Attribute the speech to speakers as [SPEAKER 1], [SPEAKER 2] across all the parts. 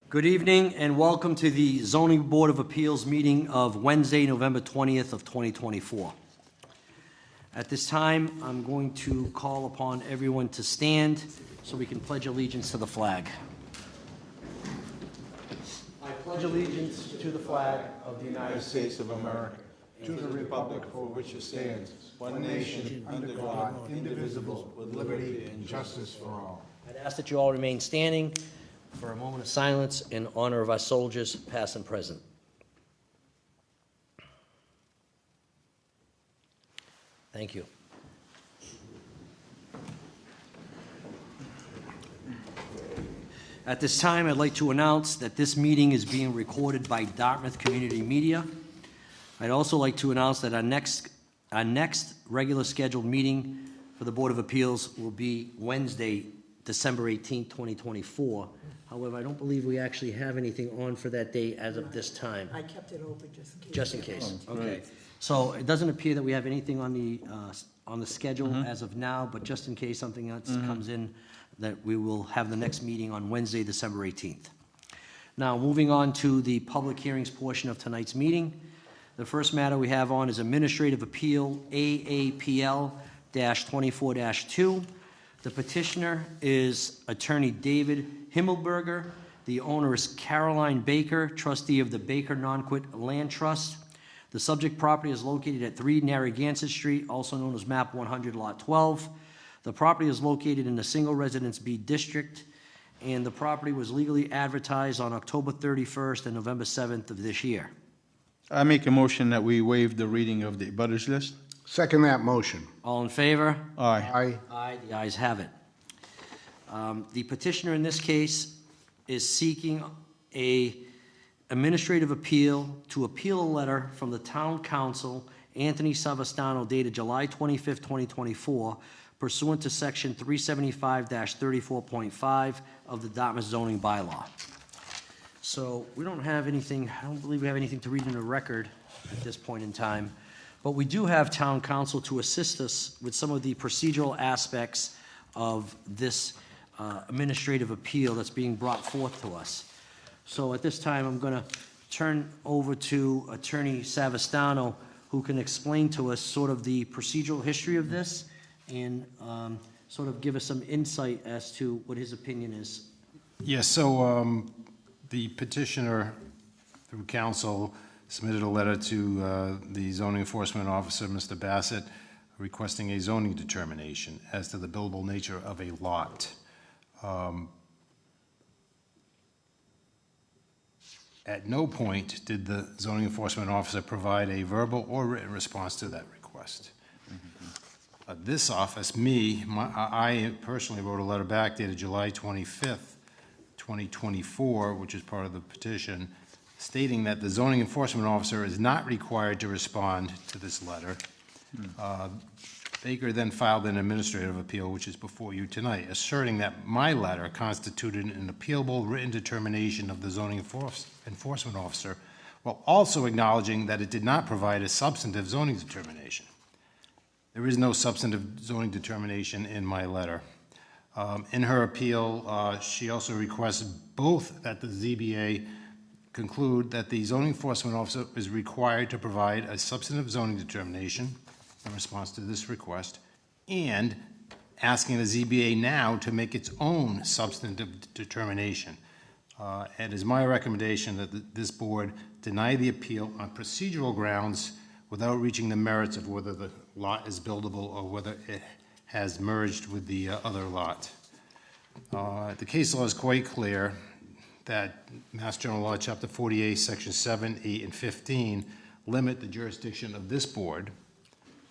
[SPEAKER 1] Good evening and welcome to the Zoning Board of Appeals meeting of Wednesday, November 20th of 2024. At this time, I'm going to call upon everyone to stand so we can pledge allegiance to the flag. I pledge allegiance to the flag of the United States of America,
[SPEAKER 2] to the republic for which it stands, one nation, under God, indivisible, with liberty and justice for all.
[SPEAKER 1] I'd ask that you all remain standing for a moment of silence in honor of our soldiers, past and present. Thank you. At this time, I'd like to announce that this meeting is being recorded by Dartmouth Community Media. I'd also like to announce that our next regular scheduled meeting for the Board of Appeals will be Wednesday, December 18th, 2024. However, I don't believe we actually have anything on for that day as of this time.
[SPEAKER 3] I kept it open just in case.
[SPEAKER 1] Just in case, okay. So it doesn't appear that we have anything on the schedule as of now, but just in case something else comes in, that we will have the next meeting on Wednesday, December 18th. Now, moving on to the public hearings portion of tonight's meeting. The first matter we have on is Administrative Appeal AAPL-24-2. The petitioner is Attorney David Himmelberger. The owner is Caroline Baker, trustee of the Baker Nonquit Land Trust. The subject property is located at 3 Narragansett Street, also known as Map 100, Lot 12. The property is located in the Single Residence B District, and the property was legally advertised on October 31st and November 7th of this year.
[SPEAKER 2] I make a motion that we waive the reading of the abutters list.
[SPEAKER 4] Second that motion.
[SPEAKER 1] All in favor?
[SPEAKER 2] Aye.
[SPEAKER 4] Aye.
[SPEAKER 1] Aye, the ayes have it. The petitioner in this case is seeking a administrative appeal to appeal a letter from the town council, Anthony Savastano, dated July 25th, 2024, pursuant to section 375-34.5 of the Dartmouth zoning bylaw. So we don't have anything, I don't believe we have anything to read in the record at this point in time, but we do have town council to assist us with some of the procedural aspects of this administrative appeal that's being brought forth to us. So at this time, I'm going to turn over to Attorney Savastano, who can explain to us sort of the procedural history of this and sort of give us some insight as to what his opinion is.
[SPEAKER 5] Yes, so the petitioner, through counsel, submitted a letter to the zoning enforcement officer, Mr. Bassett, requesting a zoning determination as to the buildable nature of a lot. At no point did the zoning enforcement officer provide a verbal or written response to that request. This office, I personally wrote a letter back dated July 25th, 2024, which is part of the petition, stating that the zoning enforcement officer is not required to respond to this letter. Baker then filed an administrative appeal, which is before you tonight, asserting that my letter constituted an appealable written determination of the zoning enforcement officer, while also acknowledging that it did not provide a substantive zoning determination. There is no substantive zoning determination in my letter. In her appeal, she also requests both that the ZBA conclude that the zoning enforcement officer is required to provide a substantive zoning determination in response to this request, and asking the ZBA now to make its own substantive determination. It is my recommendation that this board deny the appeal on procedural grounds without reaching the merits of whether the lot is buildable or whether it has merged with the other lot. The case law is quite clear that Mass General Law, Chapter 48, Section 7, 8, and 15 limit the jurisdiction of this board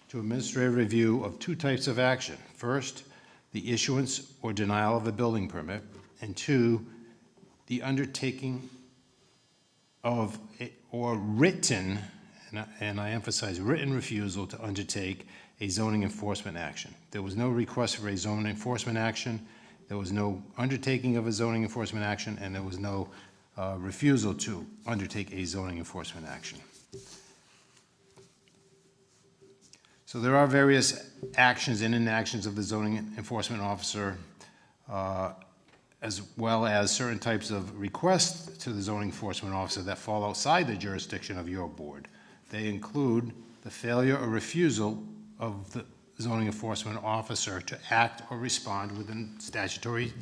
[SPEAKER 5] to administrative review of two types of action. First, the issuance or denial of a building permit, and two, the undertaking of or written, and I emphasize written refusal to undertake a zoning enforcement action. There was no request for a zoning enforcement action, there was no undertaking of a zoning enforcement action, and there was no refusal to undertake a zoning enforcement action. So there are various actions and inactions of the zoning enforcement officer as well as certain types of requests to the zoning enforcement officer that fall outside the jurisdiction of your board. They include the failure or refusal of the zoning enforcement officer to act or respond within statutory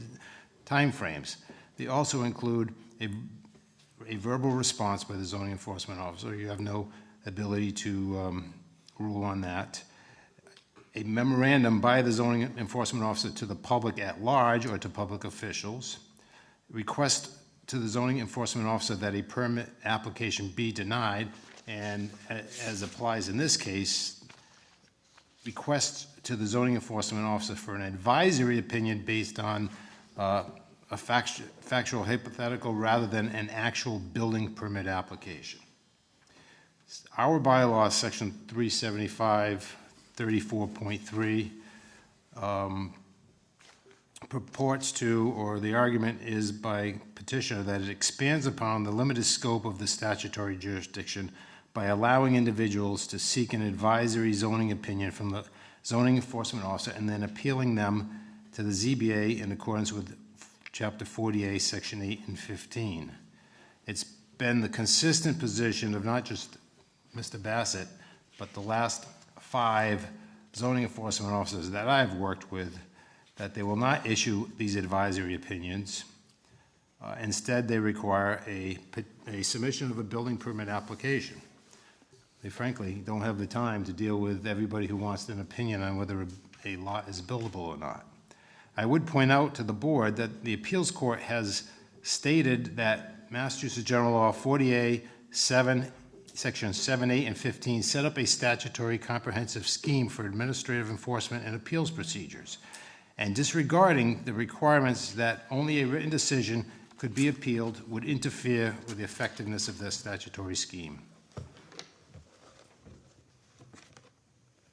[SPEAKER 5] timeframes. They also include a verbal response by the zoning enforcement officer. You have no ability to rule on that. A memorandum by the zoning enforcement officer to the public at large or to public officials. Request to the zoning enforcement officer that a permit application be denied, and as applies in this case, request to the zoning enforcement officer for an advisory opinion based on a factual hypothetical rather than an actual building permit application. Our bylaw, section 375, 34.3, purports to, or the argument is by petitioner, that it expands upon the limited scope of the statutory jurisdiction by allowing individuals to seek an advisory zoning opinion from the zoning enforcement officer and then appealing them to the ZBA in accordance with Chapter 48, Section 8 and 15. It's been the consistent position of not just Mr. Bassett, but the last 5 zoning enforcement officers that I've worked with, that they will not issue these advisory opinions. Instead, they require a submission of a building permit application. They frankly don't have the time to deal with everybody who wants an opinion on whether a lot is buildable or not. I would point out to the board that the appeals court has stated that Massachusetts General Law 40A 7, Sections 7, 8, and 15 set up a statutory comprehensive scheme for administrative enforcement and appeals procedures, and disregarding the requirements that only a written decision could be appealed would interfere with the effectiveness of the statutory scheme.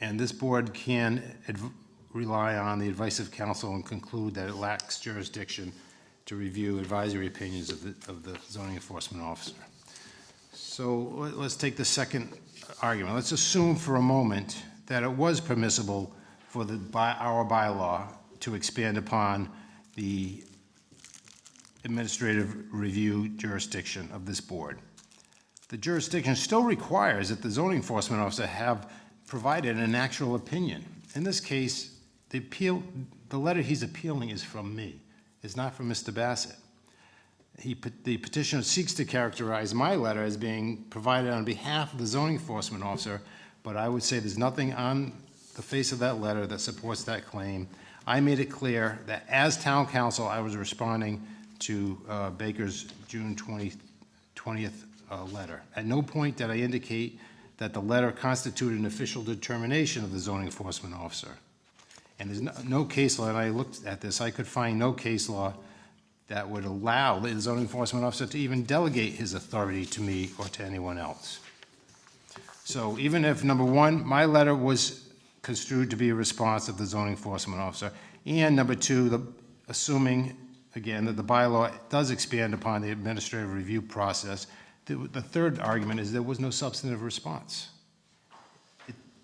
[SPEAKER 5] And this board can rely on the advice of counsel and conclude that it lacks jurisdiction to review advisory opinions of the zoning enforcement officer. So let's take the second argument. Let's assume for a moment that it was permissible for our bylaw to expand upon the administrative review jurisdiction of this board. The jurisdiction still requires that the zoning enforcement officer have provided an actual opinion. In this case, the letter he's appealing is from me. It's not from Mr. Bassett. The petitioner seeks to characterize my letter as being provided on behalf of the zoning enforcement officer, but I would say there's nothing on the face of that letter that supports that claim. I made it clear that as town council, I was responding to Baker's June 20th letter. At no point did I indicate that the letter constituted an official determination of the zoning enforcement officer. And there's no case law, and I looked at this, I could find no case law that would allow the zoning enforcement officer to even delegate his authority to me or to anyone else. So even if, number one, my letter was construed to be a response of the zoning enforcement officer, and number two, assuming, again, that the bylaw does expand upon the administrative review process, the third argument is there was no substantive response.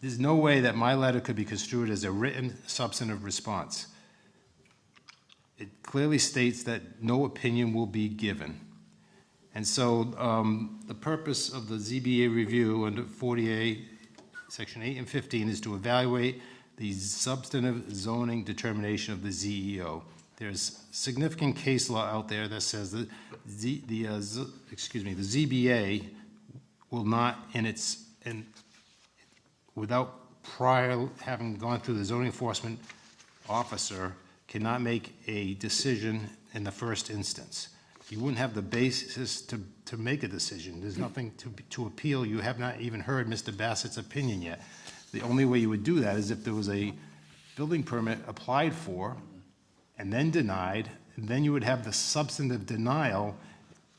[SPEAKER 5] There's no way that my letter could be construed as a written substantive response. It clearly states that no opinion will be given. And so the purpose of the ZBA review under 40A, Section 8 and 15 is to evaluate the substantive zoning determination of the ZEO. There's significant case law out there that says that the ZBA will not, without prior having gone through the zoning enforcement officer, cannot make a decision in the first instance. You wouldn't have the basis to make a decision. There's nothing to appeal. You have not even heard Mr. Bassett's opinion yet. The only way you would do that is if there was a building permit applied for and then denied, and then you would have the substantive denial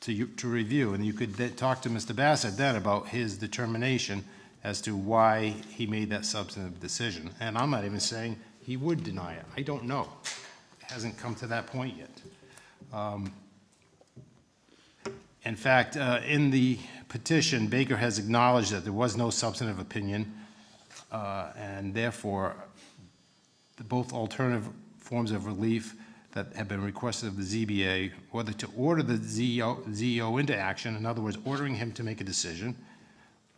[SPEAKER 5] to review, and you could then talk to Mr. Bassett then about his determination as to why he made that substantive decision. And I'm not even saying he would deny it. I don't know. It hasn't come to that point yet. In fact, in the petition, Baker has acknowledged that there was no substantive opinion, and therefore, both alternative forms of relief that have been requested of the ZBA, whether to order the ZEO into action, in other words, ordering him to make a decision,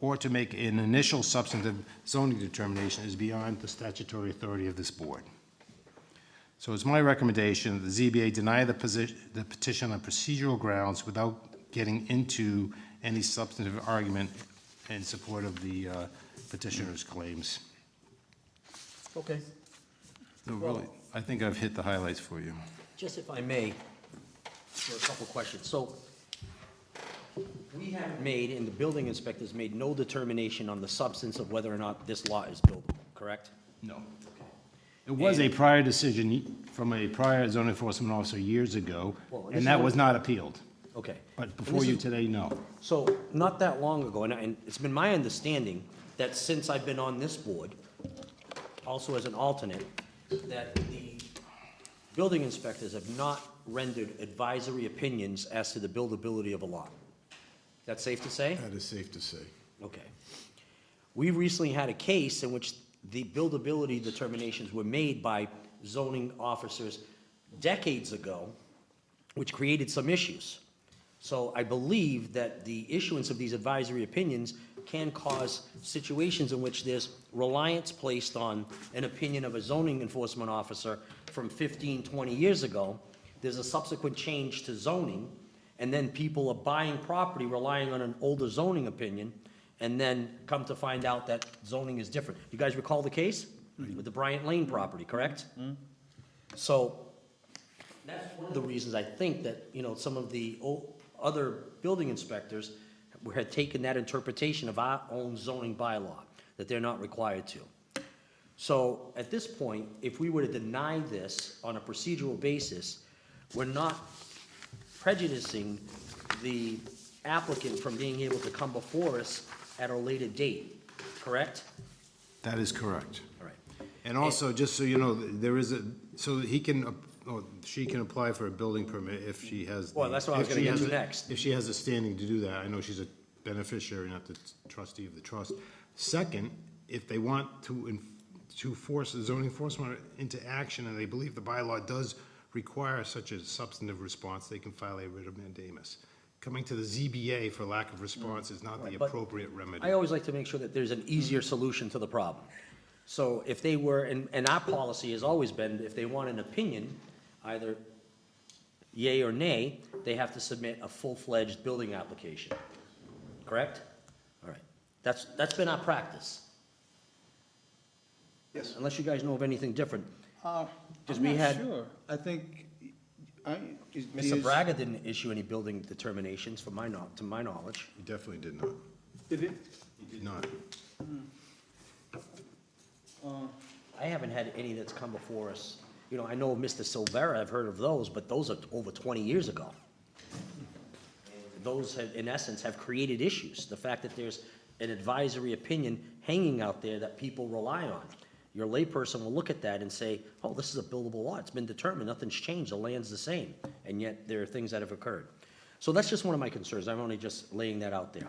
[SPEAKER 5] or to make an initial substantive zoning determination is beyond the statutory authority of this board. So it's my recommendation that the ZBA deny the petition on procedural grounds without getting into any substantive argument in support of the petitioner's claims.
[SPEAKER 1] Okay.
[SPEAKER 5] No, really, I think I've hit the highlights for you.
[SPEAKER 1] Just if I may, for a couple questions. So we haven't made, and the building inspector's made no determination on the substance of whether or not this lot is buildable, correct?
[SPEAKER 5] No. It was a prior decision from a prior zoning enforcement officer years ago,
[SPEAKER 1] Well, this
[SPEAKER 5] and that
[SPEAKER 1] is-
[SPEAKER 5] was not appealed.
[SPEAKER 1] Okay.
[SPEAKER 5] But
[SPEAKER 1] And
[SPEAKER 5] before
[SPEAKER 1] this
[SPEAKER 5] you
[SPEAKER 1] is-
[SPEAKER 5] today, no.
[SPEAKER 1] So, not that long ago, and it's been my understanding that since I've been on this board, also as an alternate, that the building inspectors have not rendered advisory opinions as to the buildability of a lot. That's safe to say?
[SPEAKER 2] That is safe to say.
[SPEAKER 1] Okay. We recently had a case in which the buildability determinations were made by zoning officers decades ago, which created some issues. So I believe that the issuance of these advisory opinions can cause situations in which there's reliance placed on an opinion of a zoning enforcement officer from 15, 20 years ago. There's a subsequent change to zoning, and then people are buying property relying on an older zoning opinion, and then come to find out that zoning is different. You guys recall the case with the Bryant Lane property, correct? So that's one of the reasons I think that, some of the other building inspectors had taken that interpretation of our own zoning bylaw, that they're not required to. So at this point, if we were to deny this on a procedural basis, we're not prejudicing the applicant from being able to come before us at a later date, correct?
[SPEAKER 5] That is correct.
[SPEAKER 1] All right.
[SPEAKER 5] And also, just so you know, there is so he can, or she can apply for a building permit if she has.
[SPEAKER 1] Well, that's what I was
[SPEAKER 5] if
[SPEAKER 1] gonna
[SPEAKER 5] she
[SPEAKER 1] get
[SPEAKER 5] has
[SPEAKER 1] to
[SPEAKER 5] the-
[SPEAKER 1] next.
[SPEAKER 5] If she has the standing to do that. I know she's a beneficiary, not the trustee of the trust. Second, if they want to force the zoning enforcement into action, and they believe the bylaw does require such a substantive response, they can file a writ of mandamus. Coming to the ZBA for lack of response is not the
[SPEAKER 1] Right, but
[SPEAKER 5] appropriate remedy.
[SPEAKER 1] I always like to make sure that there's an easier solution to the problem. So if they were, and our policy has always been, if they want an opinion, either yay or nay, they have to submit a full-fledged building application. Correct? All right. That's been our practice.
[SPEAKER 2] Yes.
[SPEAKER 1] Unless you guys know of anything different.
[SPEAKER 3] I'm
[SPEAKER 1] Because we
[SPEAKER 3] not
[SPEAKER 1] had-
[SPEAKER 3] sure. I think,
[SPEAKER 1] Mr. Braga didn't issue any building determinations to my knowledge.
[SPEAKER 5] He definitely did not.
[SPEAKER 3] Did it?
[SPEAKER 5] He did not.
[SPEAKER 1] I haven't had any that's come before us. I know of Mr. Silvera, I've heard of those, but those are over 20 years ago. Those have, in essence, have created issues. The fact that there's an advisory opinion hanging out there that people rely on. Your layperson will look at that and say, oh, this is a buildable lot. It's been determined. Nothing's changed. The land's the same. And yet there are things that have occurred. So that's just one of my concerns. I'm only just laying that out there.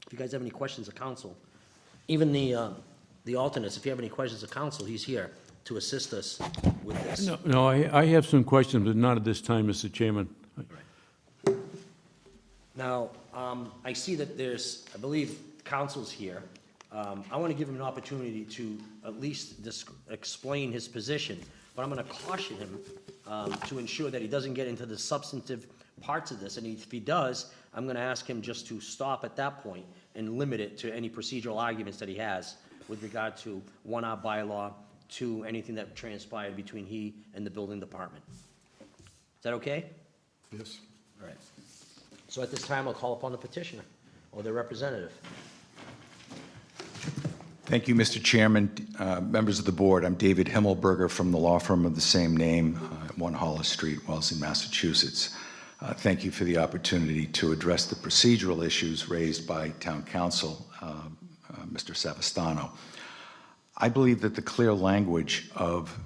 [SPEAKER 1] If you guys have any questions of council, even the alternates, if you have any questions of council, he's here to assist us with this.
[SPEAKER 4] No, I have some questions, but not at this time, Mr. Chairman.
[SPEAKER 1] Now, I see that there's, I believe, council's here. I want to give him an opportunity to at least explain his position, but I'm going to caution him to ensure that he doesn't get into the substantive parts of this. And if he does, I'm going to ask him just to stop at that point and limit it to any procedural arguments that he has with regard to 1R bylaw, to anything that transpired between he and the building department. Is that okay?
[SPEAKER 2] Yes.
[SPEAKER 1] All right. So at this time, I'll call upon the petitioner or their representative.
[SPEAKER 6] Thank you, Mr. Chairman, members of the board. I'm David Himmelberger from the law firm of the same name, 1 Hollis Street, Wellesley, Massachusetts. Thank you for the opportunity to address the procedural issues raised by Town Council, Mr. Savastano. I believe that the clear language of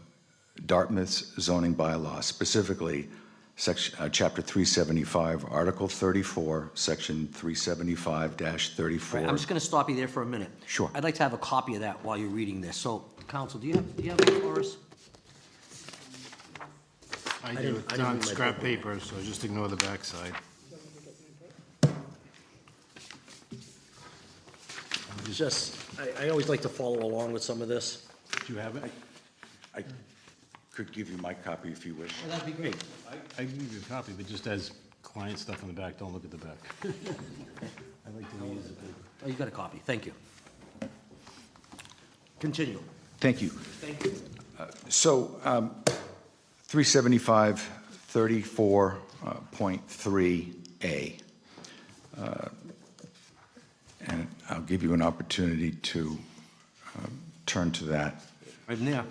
[SPEAKER 6] Dartmouth's zoning bylaw, specifically Chapter 375, Article 34, Section 375-34.
[SPEAKER 1] Right, I'm just going to stop you there for a minute.
[SPEAKER 6] Sure.
[SPEAKER 1] I'd like to have a copy of that while you're reading this. So, counsel, do you have it for us?
[SPEAKER 5] I
[SPEAKER 1] didn't-
[SPEAKER 5] do,
[SPEAKER 1] I
[SPEAKER 5] it's
[SPEAKER 1] didn't
[SPEAKER 5] on
[SPEAKER 1] read my
[SPEAKER 5] scrap
[SPEAKER 1] book.
[SPEAKER 5] paper, so just ignore the backside.
[SPEAKER 1] Just, I always like to follow along with some of this.
[SPEAKER 5] Do you have it?
[SPEAKER 6] I could give you my copy if you wish.
[SPEAKER 1] That'd be great.
[SPEAKER 5] I can give you a copy, but just as client stuff in the back, don't look at the back. I like to reuse the paper.
[SPEAKER 1] Oh, you got a copy, thank you. Continue.
[SPEAKER 6] Thank you.
[SPEAKER 1] Thank you.
[SPEAKER 6] So, 375-34.3A. And I'll give you an opportunity to turn to that.
[SPEAKER 1] I'm there.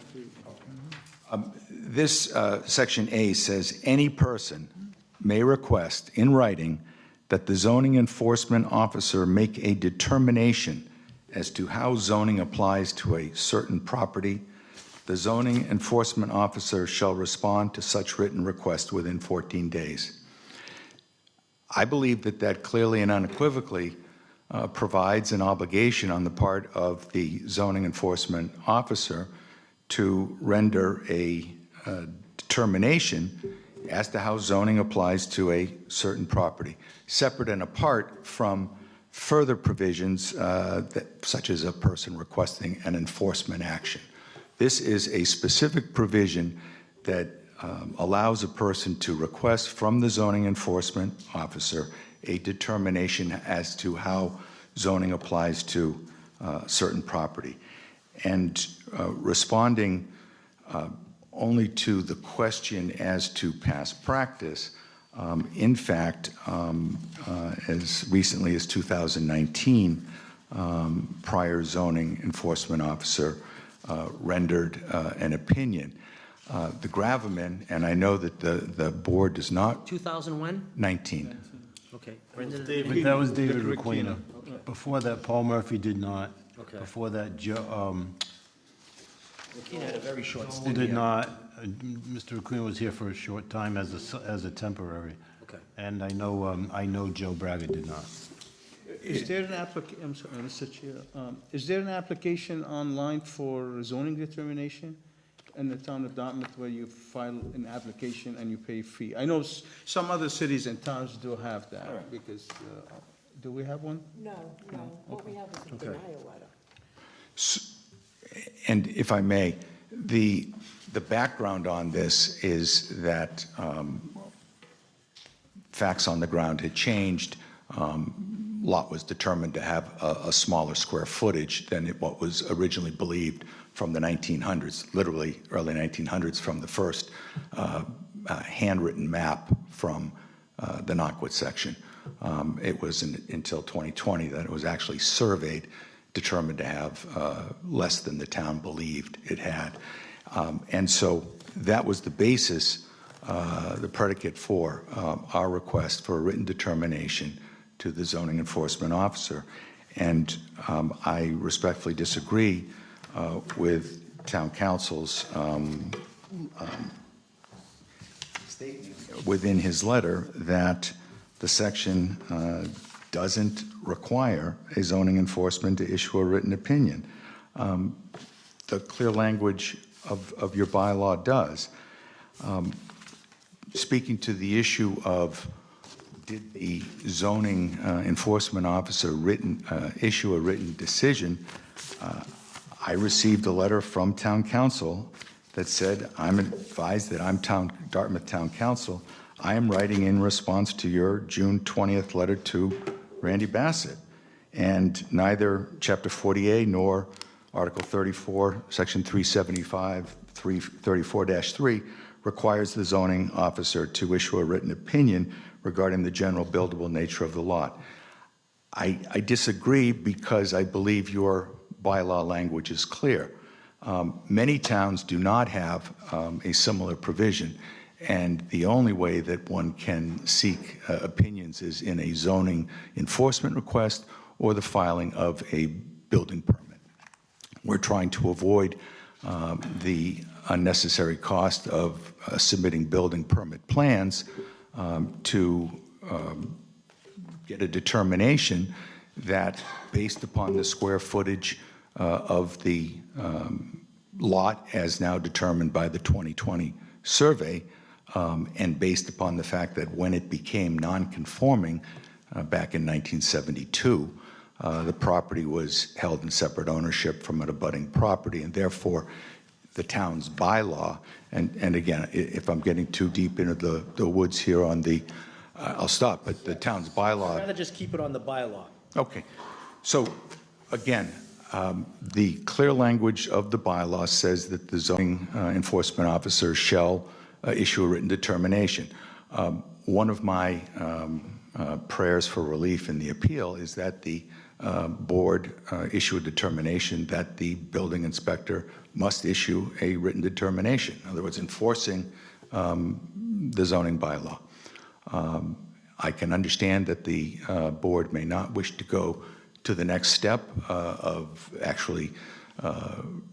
[SPEAKER 6] This Section A says, "Any person may request in writing that the zoning enforcement officer make a determination as to how zoning applies to a certain property. The zoning enforcement officer shall respond to such written request within 14 days." I believe that that clearly and unequivocally provides an obligation on the part of the zoning enforcement officer to render a determination as to how zoning applies to a certain property, separate and apart from further provisions such as a person requesting an enforcement action. This is a specific provision that allows a person to request from the zoning enforcement officer a determination as to how zoning applies to certain property. And responding only to the question as to past practice, in fact, as recently as 2019, prior zoning enforcement officer rendered an opinion. The gravamen, and I know that the board does not,
[SPEAKER 1] 2000 when?
[SPEAKER 6] 19.
[SPEAKER 1] Okay.
[SPEAKER 5] David, that was David Requena. Before that, Paul Murphy did not.
[SPEAKER 1] Okay.
[SPEAKER 5] Before that, Joe,
[SPEAKER 1] Joaquin had a very short
[SPEAKER 5] Joel
[SPEAKER 1] stint
[SPEAKER 5] did
[SPEAKER 1] here.
[SPEAKER 5] not. Mr. Requena was here for a short time as a temporary.
[SPEAKER 1] Okay.
[SPEAKER 5] And I know Joe Braga did not.
[SPEAKER 3] Is there an I'm sorry, Mr. Chair, is there an application online for zoning determination in the town of Dartmouth where you file an application and you pay a fee? I know some other cities and towns do have that, because, do we have one?
[SPEAKER 7] No, what we have is a denial letter.
[SPEAKER 6] And if I may, the background on this is that facts on the ground had changed. Lot was determined to have a smaller square footage than what was originally believed from the 1900s, literally early 1900s, from the first handwritten map from the Knockwood section. It was until 2020 that it was actually surveyed, determined to have less than the town believed it had. And so that was the basis, the predicate for our request for a written determination to the zoning enforcement officer. And I respectfully disagree with town council's statement within his letter that the section doesn't require a zoning enforcement to issue a written opinion. The clear language of your bylaw does. Speaking to the issue of did the zoning enforcement officer issue a written decision, I received a letter from town council that said, I'm advised that I'm Dartmouth Town Council. I am writing in response to your June 20th letter to Randy Bassett. And neither Chapter 40A nor Article 34, Section 375, 34-3 requires the zoning officer to issue a written opinion regarding the general buildable nature of the lot. I disagree because I believe your bylaw language is clear. Many towns do not have a similar provision, and the only way that one can seek opinions is in a zoning enforcement request or the filing of a building permit. We're trying to avoid the unnecessary cost of submitting building permit plans to get a determination that, based upon the square footage of the lot as now determined by the 2020 survey, and based upon the fact that when it became non-conforming back in 1972, the property was held in separate ownership from an abutting property, and therefore the town's bylaw, and again, if I'm getting too deep into the woods here on the, I'll stop, but the town's bylaw.
[SPEAKER 1] I'd rather just keep it on the bylaw.
[SPEAKER 6] Okay. So, again, the clear language of the bylaw says that the zoning enforcement officer shall issue a written determination. One of my prayers for relief in the appeal is that the board issue a determination that the building inspector must issue a written determination. In other words, enforcing the zoning bylaw. I can understand that the board may not wish to go to the next step of actually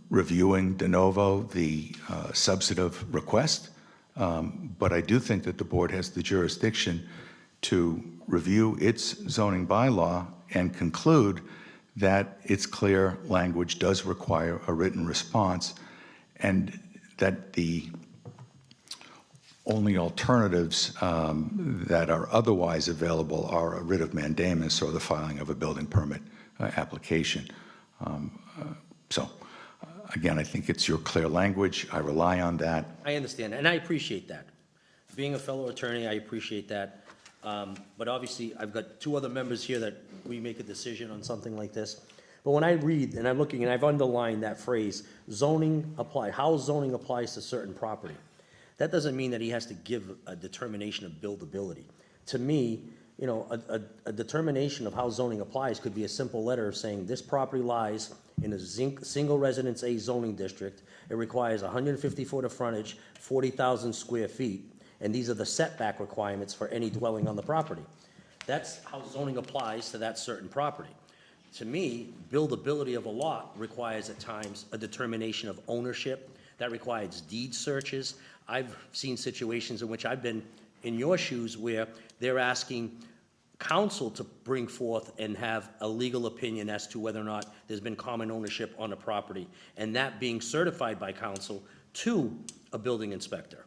[SPEAKER 6] reviewing de novo the substantive request, but I do think that the board has the jurisdiction to review its zoning bylaw and conclude that its clear language does require a written response, and that the only alternatives that are otherwise available are a writ of mandamus or the filing of a building permit application. Again, I think it's your clear language. I rely on that.
[SPEAKER 1] I understand, and I appreciate that. Being a fellow attorney, I appreciate that. But obviously, I've got two other members here that we make a decision on something like this. But when I read, and I'm looking, and I've underlined that phrase, zoning apply, how zoning applies to certain property. That doesn't mean that he has to give a determination of buildability. To me, you know, a determination of how zoning applies could be a simple letter saying this property lies in a single residence A zoning district. It requires 150 foot of frontage, 40,000 square feet, and these are the setback requirements for any dwelling on the property. That's how zoning applies to that certain property. To me, buildability of a lot requires at times a determination of ownership. That requires deed searches. I've seen situations in which I've been in your shoes where they're asking council to bring forth and have a legal opinion as to whether or not there's been common ownership on a property, and that being certified by council to a building inspector.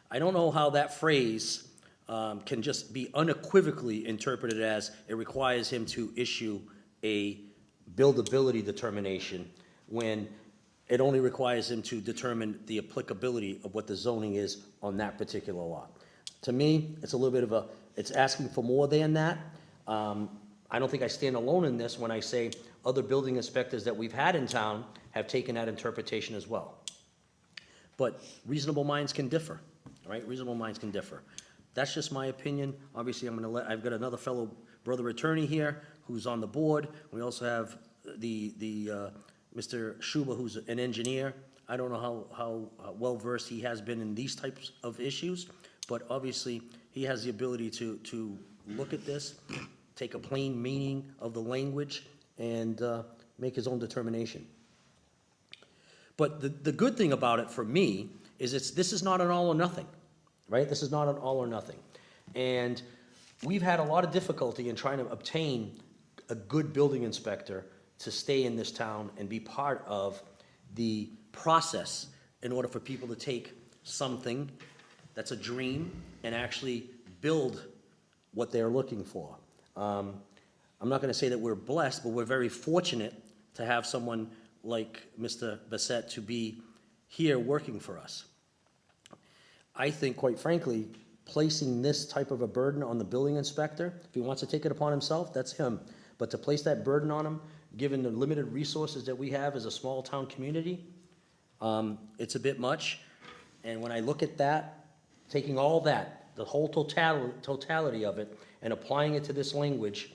[SPEAKER 1] I don't know how that phrase can just be unequivocally interpreted as it requires him to issue a buildability determination when it only requires him to determine the applicability of what the zoning is on that particular lot. To me, it's a little bit of a, it's asking for more than that. I don't think I stand alone in this when I say other building inspectors that we've had in town have taken that interpretation as well. But reasonable minds can differ, all right? Reasonable minds can differ. That's just my opinion. Obviously, I've got another fellow brother attorney here who's on the board. We also have Mr. Schuba, who's an engineer. I don't know how well-versed he has been in these types of issues, but obviously, he has the ability to look at this, take a plain meaning of the language, and make his own determination. But the good thing about it for me is this is not an all or nothing, right? This is not an all or nothing. And we've had a lot of difficulty in trying to obtain a good building inspector to stay in this town and be part of the process in order for people to take something that's a dream and actually build what they're looking for. I'm not going to say that we're blessed, but we're very fortunate to have someone like Mr. Bassett to be here working for us. I think, quite frankly, placing this type of a burden on the building inspector, if he wants to take it upon himself, that's him. But to place that burden on him, given the limited resources that we have as a small town community, it's a bit much. And when I look at that, taking all that, the whole totality of it, and applying it to this language,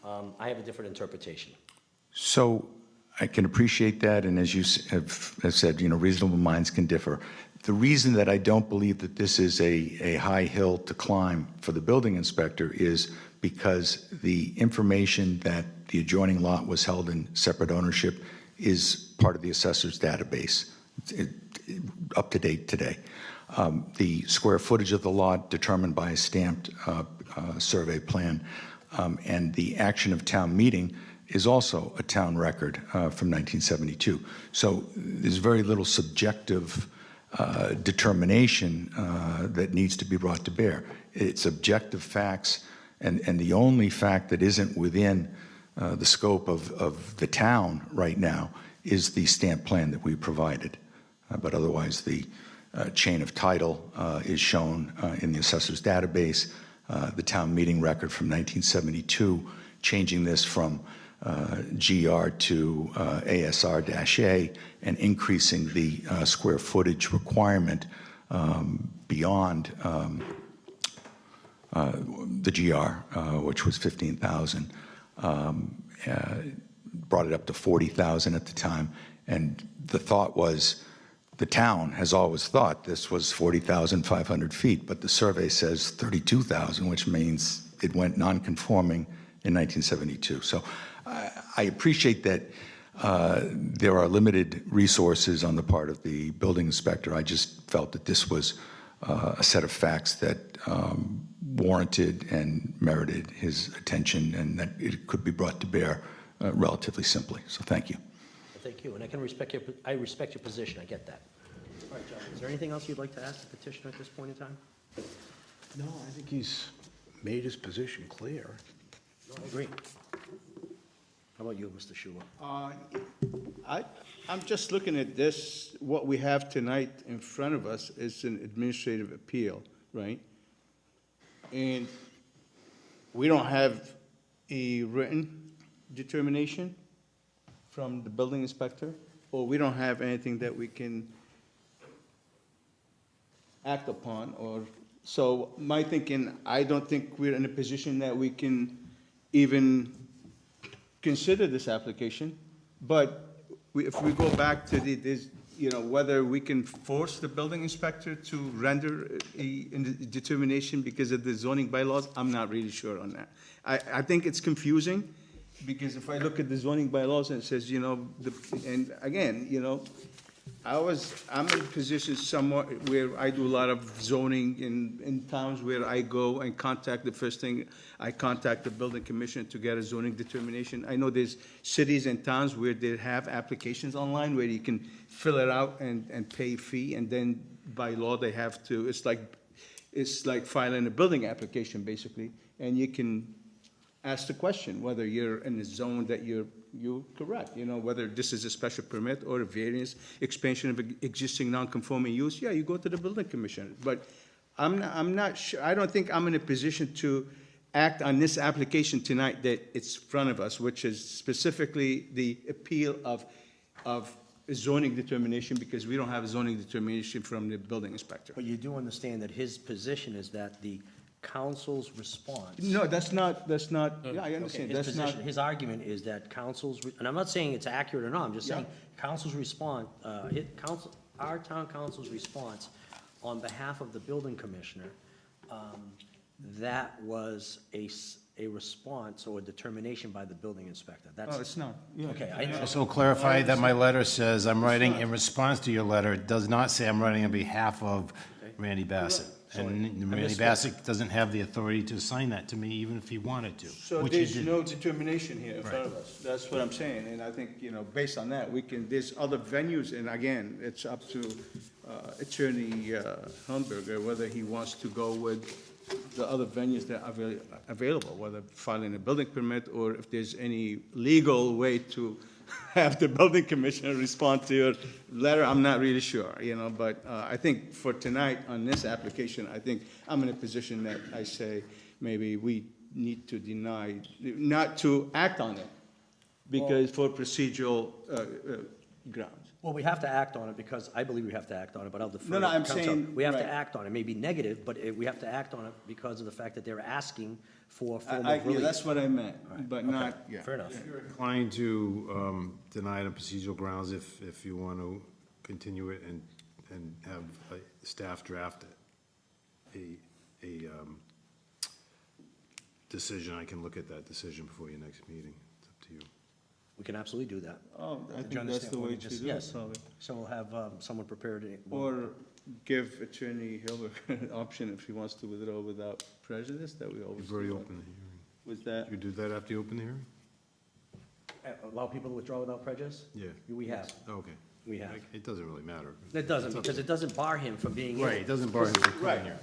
[SPEAKER 1] I have a different interpretation.
[SPEAKER 6] So I can appreciate that, and as you have said, you know, reasonable minds can differ. The reason that I don't believe that this is a high hill to climb for the building inspector is because the information that the adjoining lot was held in separate ownership is part of the assessor's database, up to date today. The square footage of the lot determined by a stamped survey plan, and the action of town meeting is also a town record from 1972. So there's very little subjective determination that needs to be brought to bear. It's objective facts, and the only fact that isn't within the scope of the town right now is the stamp plan that we provided. But otherwise, the chain of title is shown in the assessor's database, the town meeting record from 1972, changing this from GR to ASR-A and increasing the square footage requirement beyond the GR, which was 15,000. Brought it up to 40,000 at the time, and the thought was, the town has always thought this was 40,500 feet, but the survey says 32,000, which means it went non-conforming in 1972. So I appreciate that there are limited resources on the part of the building inspector. I just felt that this was a set of facts that warranted and merited his attention, and that it could be brought to bear relatively simply. So thank you.
[SPEAKER 1] Thank you, and I respect your position, I get that. All right, John, is there anything else you'd like to ask the petitioner at this point in time?
[SPEAKER 2] No, I think he's made his position clear.
[SPEAKER 1] No, I agree. How about you, Mr. Schuler?
[SPEAKER 3] I'm just looking at this, what we have tonight in front of us is an administrative appeal, right? And we don't have a written determination from the building inspector, or we don't have anything that we can act upon, or, so my thinking, I don't think we're in a position that we can even consider this application, but if we go back to this, whether we can force the building inspector to render a determination because of the zoning bylaws, I'm not really sure on that. I think it's confusing, because if I look at the zoning bylaws and it says, and again, I'm in a position somewhat where I do a lot of zoning in towns where I go and contact, the first thing, I contact the building commissioner to get a zoning determination. I know there's cities and towns where they have applications online where you can fill it out and pay a fee, and then by law they have to, it's like filing a building application basically, and you can ask the question whether you're in a zone that you're correct, whether this is a special permit or a variance, expansion of existing non-conforming use, yeah, you go to the building commissioner. But I'm not sure, I don't think I'm in a position to act on this application tonight that it's in front of us, which is specifically the appeal of a zoning determination, because we don't have a zoning determination from the building inspector.
[SPEAKER 1] But you do understand that his position is that the council's response.
[SPEAKER 3] No, that's not, yeah, I understand,
[SPEAKER 1] Okay,
[SPEAKER 3] that's not.
[SPEAKER 1] his argument is that and I'm not saying it's accurate or not, I'm just saying, council's response, our town council's response on behalf of the building commissioner, that was a response or a determination by the building inspector.
[SPEAKER 3] Oh, it's not, yeah.
[SPEAKER 1] Okay, I know.
[SPEAKER 5] Also clarify that my letter says I'm writing in response to your letter. It does not say I'm writing on behalf of Randy Bassett. And Randy Bassett doesn't have the authority to assign that to me, even if he wanted to.
[SPEAKER 3] So
[SPEAKER 5] which he
[SPEAKER 3] there's
[SPEAKER 5] didn't.
[SPEAKER 3] no determination here in front of us. That's what I'm saying, and I think, based on that, there's other venues, and again, it's up to Attorney Helmberger whether he wants to go with the other venues that are available, whether filing a building permit, or if there's any legal way to have the building commissioner respond to your letter, I'm not really sure, but I think for tonight on this application, I think I'm in a position that I say maybe we need to deny, not to act on it, because for procedural grounds.
[SPEAKER 1] Well, we have to act on it because I believe we have to act on it, but I'll defer.
[SPEAKER 3] No, no,
[SPEAKER 1] to
[SPEAKER 3] I'm
[SPEAKER 1] counsel.
[SPEAKER 3] saying-
[SPEAKER 1] We have to
[SPEAKER 3] right.
[SPEAKER 1] act on it. It may be negative, but we have to act on it because of the fact that they're asking for a form
[SPEAKER 3] Yeah,
[SPEAKER 1] of relief.
[SPEAKER 3] that's what I meant, but not, yeah.
[SPEAKER 1] Fair enough.
[SPEAKER 5] You're inclined to deny it on procedural grounds if you want to continue it and have staff draft a decision. I can look at that decision before your next meeting. It's up to you.
[SPEAKER 1] We can absolutely do that.
[SPEAKER 3] Oh, I
[SPEAKER 1] Did you
[SPEAKER 3] think that's
[SPEAKER 1] understand
[SPEAKER 3] the
[SPEAKER 1] what
[SPEAKER 3] way
[SPEAKER 1] we
[SPEAKER 3] to
[SPEAKER 1] just-
[SPEAKER 3] do it,
[SPEAKER 1] yes.
[SPEAKER 3] probably.
[SPEAKER 1] So we'll have someone prepared.
[SPEAKER 3] Or give Attorney Hilbert an option if he wants to withdraw without prejudice, that we always
[SPEAKER 5] You've already
[SPEAKER 3] do.
[SPEAKER 5] opened the hearing.
[SPEAKER 3] Was that,
[SPEAKER 5] You do that after you open the hearing?
[SPEAKER 1] Allow people to withdraw without prejudice?
[SPEAKER 5] Yeah.
[SPEAKER 1] We have.
[SPEAKER 5] Okay.
[SPEAKER 1] we have.
[SPEAKER 5] It doesn't really matter.
[SPEAKER 1] It doesn't, because it doesn't bar him from being able.
[SPEAKER 5] Right, it doesn't bar him from coming here.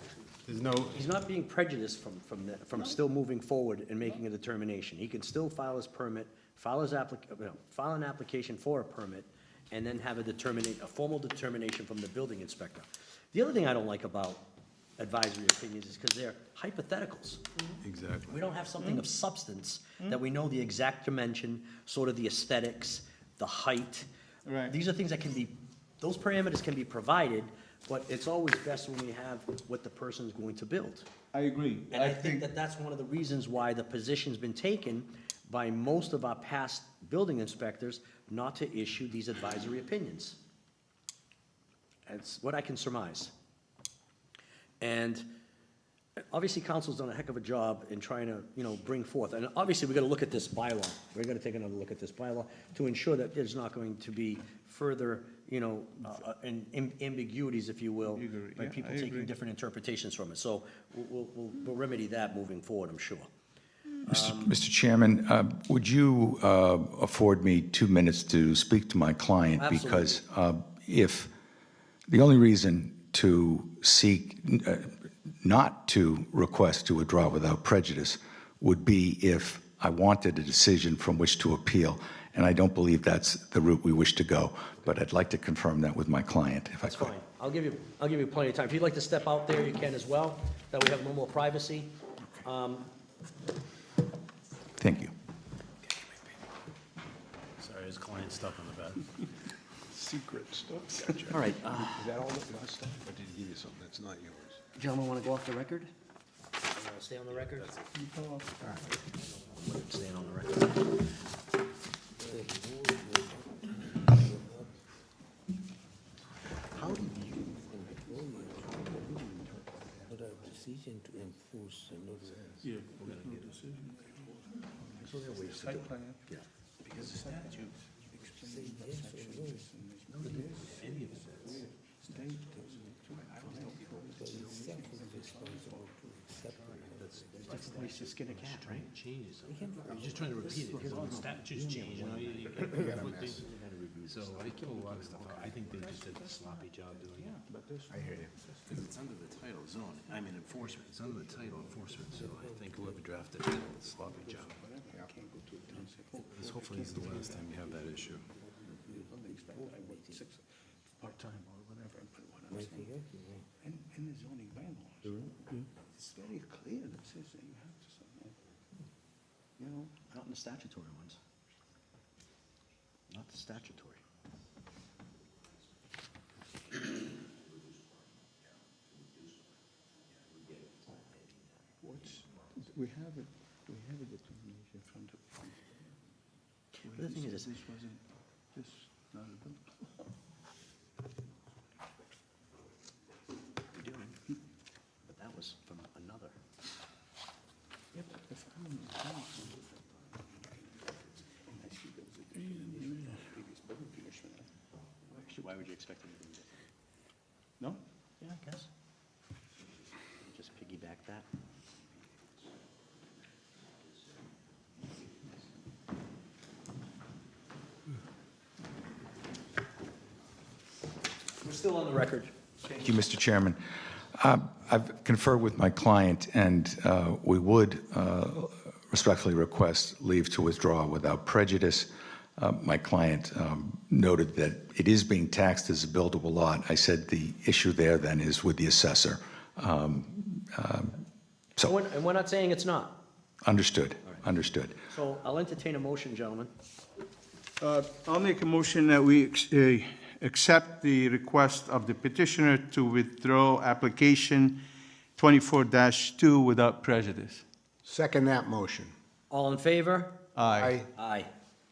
[SPEAKER 5] There's no,
[SPEAKER 1] He's not being prejudiced from still moving forward and making a determination. He can still file his permit, file an application for a permit, and then have a formal determination from the building inspector. The other thing I don't like about advisory opinions is because they're hypotheticals.
[SPEAKER 5] exactly.
[SPEAKER 1] We don't have something of substance that we know the exact dimension, sort of the aesthetics, the height.
[SPEAKER 3] Right.
[SPEAKER 1] These are things that can be, those parameters can be provided, but it's always best when we have what the person's going to build.
[SPEAKER 3] I agree.
[SPEAKER 1] And I think that that's one of the reasons why the position's been taken by most of our past building inspectors not to issue these advisory opinions. That's what I can surmise. And obviously, council's done a heck of a job in trying to, bring forth, and obviously, we're gonna look at this bylaw. We're gonna take another look at this bylaw to ensure that there's not going to be further, ambiguities, if you will,
[SPEAKER 3] Agree.
[SPEAKER 1] by
[SPEAKER 3] Yeah,
[SPEAKER 1] people
[SPEAKER 3] I
[SPEAKER 1] taking
[SPEAKER 3] agree.
[SPEAKER 1] different interpretations from it. So we'll remedy that moving forward, I'm sure.
[SPEAKER 6] Mr. Chairman, would you afford me 2 minutes to speak to my client? Because if the only reason to seek, not to request to withdraw without prejudice would be if I wanted a decision from which to appeal, and I don't believe that's the route we wish to go. But I'd like to confirm that with my client, if I
[SPEAKER 1] That's
[SPEAKER 6] could.
[SPEAKER 1] fine. I'll give you plenty of time. If you'd like to step out there, you can as well. That we have a little more privacy.
[SPEAKER 6] Thank you.
[SPEAKER 5] Sorry, his client's stuck on the bed.
[SPEAKER 3] Secret stuff.
[SPEAKER 1] All right,
[SPEAKER 2] Is that all that your stuff, or did he give you something that's not yours?
[SPEAKER 1] gentlemen, want to go off the record? Stay on the record? Staying on the record.
[SPEAKER 2] How did you,
[SPEAKER 7] But a decision to enforce another.
[SPEAKER 3] Site plan.
[SPEAKER 5] Because the statute,
[SPEAKER 7] Say yes or no. But himself is responsible to accept it.
[SPEAKER 1] Different ways to skin a cat, right?
[SPEAKER 5] changes. You're just trying to repeat it, because the statutes change, you conflicting. So I kill a lot of stuff out. I think they just did a sloppy job doing it.
[SPEAKER 2] I hear you.
[SPEAKER 5] Because it's under the title zone, enforcement, it's under the title enforcement, so I think whoever drafted it did a sloppy job. This hopefully is the last time you have that issue.
[SPEAKER 3] Part-time or whatever, but what I'm
[SPEAKER 7] Might be
[SPEAKER 3] saying,
[SPEAKER 7] working, right?
[SPEAKER 3] in the zoning bylaws, it's very clear that says that you have to submit,
[SPEAKER 1] Not in the statutory ones. Not the statutory.
[SPEAKER 3] we have a determination from the.
[SPEAKER 1] The thing is,
[SPEAKER 3] This wasn't, this, not a bill.
[SPEAKER 1] we do, but that was from another.
[SPEAKER 3] Yeah, but if I'm in the house, unless you go to the previous building commissioner.
[SPEAKER 1] Actually, why would you expect anything different?
[SPEAKER 3] No?
[SPEAKER 1] Yeah, I guess. Just piggyback that. We're still on the record.
[SPEAKER 6] Thank you, Mr. Chairman. I've conferred with my client, and we would respectfully request leave to withdraw without prejudice. My client noted that it is being taxed as a buildable lot. I said the issue there then is with the assessor. So,
[SPEAKER 1] And we're not saying it's not.
[SPEAKER 6] understood, understood.
[SPEAKER 1] So I'll entertain a motion, gentlemen.
[SPEAKER 3] I'll make a motion that we accept the request of the petitioner to withdraw application 24-2 without prejudice.
[SPEAKER 2] Second that motion.
[SPEAKER 1] All in favor?
[SPEAKER 3] Aye.
[SPEAKER 1] Aye.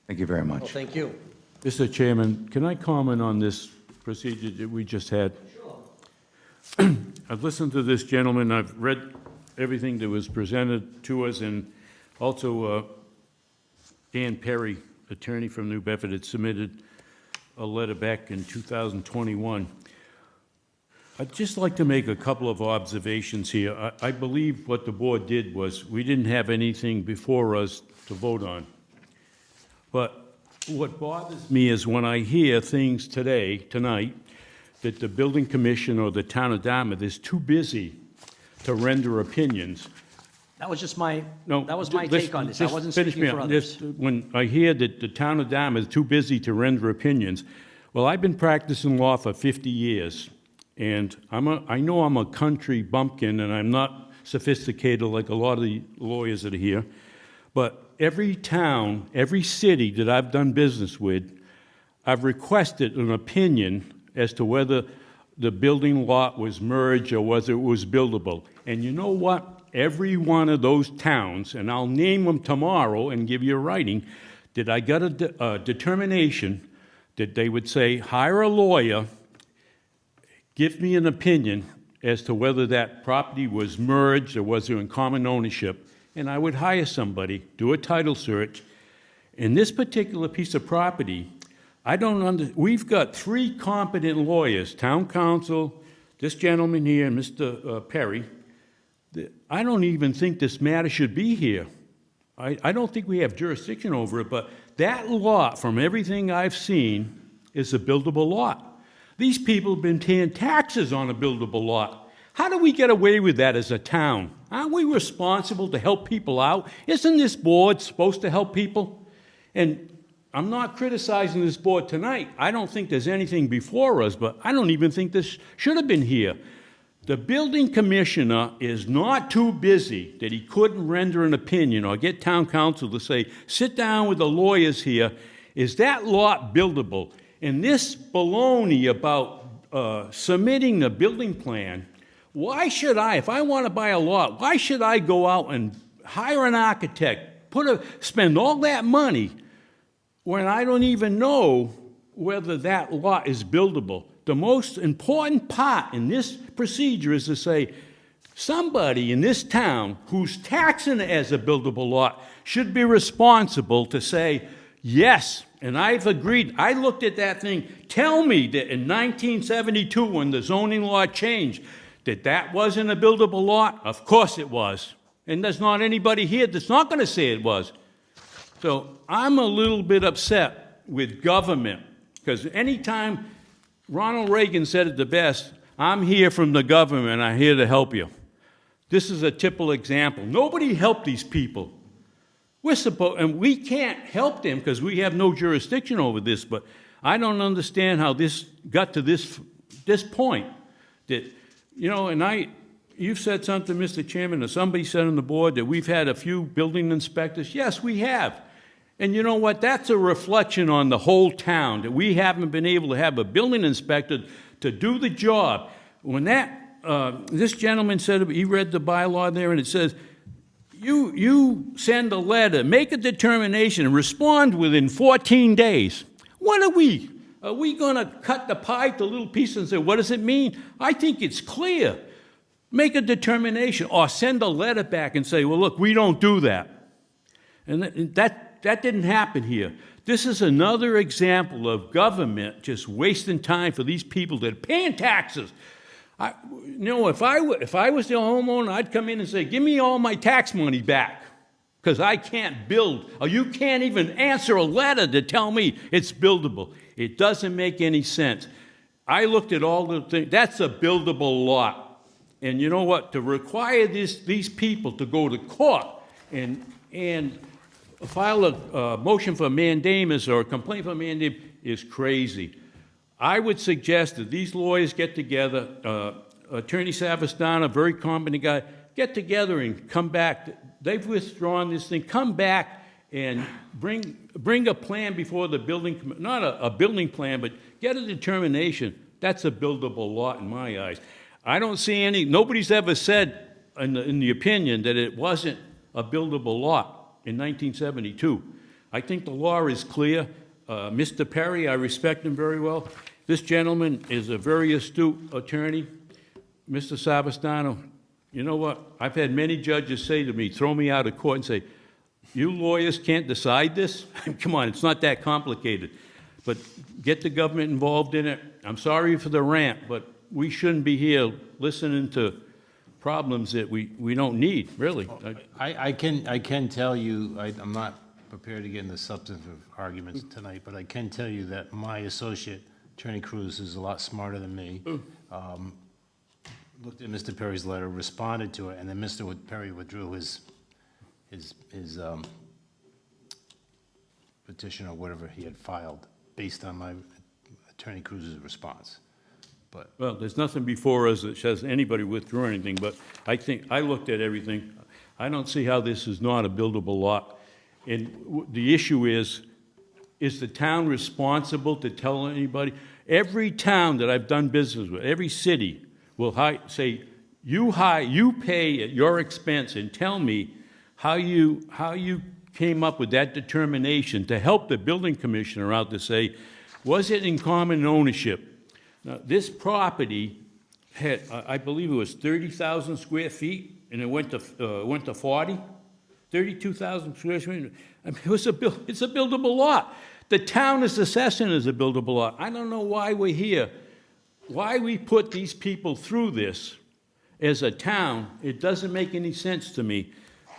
[SPEAKER 6] Thank you very
[SPEAKER 1] Well,
[SPEAKER 6] much.
[SPEAKER 1] thank you.
[SPEAKER 4] Mr. Chairman, can I comment on this procedure that we just had? I've listened to this gentleman, I've read everything that was presented to us, and also Dan Perry, attorney from New Bedford, had submitted a letter back in 2021. I'd just like to make a couple of observations here. I believe what the board did was, we didn't have anything before us to vote on. But What bothers me is when I hear things tonight, that the building commission or the town of Dartmouth is too busy to render opinions.
[SPEAKER 1] That was just my,
[SPEAKER 4] No,
[SPEAKER 1] that was my
[SPEAKER 4] listen,
[SPEAKER 1] take on this. I
[SPEAKER 4] just
[SPEAKER 1] wasn't
[SPEAKER 4] finish
[SPEAKER 1] speaking
[SPEAKER 4] me
[SPEAKER 1] for
[SPEAKER 4] up.
[SPEAKER 1] others.
[SPEAKER 4] Just when I hear that the town of Dartmouth is too busy to render opinions, well, I've been practicing law for 50 years, and I know I'm a country bumpkin, and I'm not sophisticated like a lot of the lawyers that are here, but every town, every city that I've done business with, I've requested an opinion as to whether the building lot was merged or whether it was buildable. And you know what? Every one of those towns, and I'll name them tomorrow and give you a writing, that I got a determination that they would say, hire a lawyer, give me an opinion as to whether that property was merged or was in common ownership, and I would hire somebody, do a title search. In this particular piece of property, we've got 3 competent lawyers, town council, this gentleman here, and Mr. Perry. I don't even think this matter should be here. I don't think we have jurisdiction over it, but that lot, from everything I've seen, is a buildable lot. These people have been paying taxes on a buildable lot. How do we get away with that as a town? Aren't we responsible to help people out? Isn't this board supposed to help people? And I'm not criticizing this board tonight. I don't think there's anything before us, but I don't even think this should have been here. The building commissioner is not too busy that he couldn't render an opinion or get town council to say, sit down with the lawyers here, is that lot buildable? And this baloney about submitting the building plan, why should I, if I want to buy a lot, why should I go out and hire an architect, spend all that money when I don't even know whether that lot is buildable? The most important part in this procedure is to say, somebody in this town who's taxing it as a buildable lot should be responsible to say, yes, and I've agreed. I looked at that thing. Tell me that in 1972, when the zoning law changed, that wasn't a buildable lot? Of course it was. And there's not anybody here that's not going to say it was. So I'm a little bit upset with government, because anytime Ronald Reagan said it the best, I'm here from the government, I'm here to help you. This is a typical example. Nobody helped these people. And we can't help them because we have no jurisdiction over this, but I don't understand how this got to this point. That, and you've said something, Mr. Chairman, or somebody said on the board that we've had a few building inspectors. Yes, we have. And you know what? That's a reflection on the whole town, that we haven't been able to have a building inspector to do the job. When this gentleman said, he read the bylaw there, and it says, you send a letter, make a determination, and respond within 14 days. What are we? Are we going to cut the pie to little pieces and say, what does it mean? I think it's clear. Make a determination, or send a letter back and say, well, look, we don't do that. And that didn't happen here. This is another example of government just wasting time for these people that are paying taxes. If I was the homeowner, I'd come in and say, give me all my tax money back, because I can't build, or you can't even answer a letter to tell me it's buildable. It doesn't make any sense. I looked at all the things. That's a buildable lot. And you know what? To require these people to go to court and file a motion for mandamus or a complaint for mandamus is crazy. I would suggest that these lawyers get together, Attorney Savastano, a very competent guy, get together and come back. They've withdrawn this thing. Come back and bring a plan before the building, not a building plan, but get a determination. That's a buildable lot in my eyes. I don't see nobody's ever said in the opinion that it wasn't a buildable lot in 1972. I think the law is clear. Mr. Perry, I respect him very well. This gentleman is a very astute attorney. Mr. Savastano, you know what? I've had many judges say to me, throw me out of court and say, you lawyers can't decide this? Come on, it's not that complicated. But get the government involved in it. I'm sorry for the rant, but we shouldn't be here listening to problems that we don't need, really.
[SPEAKER 5] I can tell you, I'm not prepared to get into substantive arguments tonight, but I can tell you that my associate, Attorney Cruz, is a lot smarter than me. Looked at Mr. Perry's letter, responded to it, and then Mr. Perry withdrew his petition or whatever he had filed based on my Attorney Cruz's response. But
[SPEAKER 4] Well, there's nothing before us that says anybody withdrew anything, but I think, I looked at everything. I don't see how this is not a buildable lot. And the issue is the town responsible to tell anybody? Every town that I've done business with, every city will say, you pay at your expense and tell me how you came up with that determination to help the building commissioner out to say, was it in common ownership? Now, this property had, I believe it was 30,000 square feet, and it went to 40, 32,000 square feet. I mean, it's a buildable lot. The town is assessing as a buildable lot. I don't know why we're here, why we put these people through this as a town. It doesn't make any sense to me.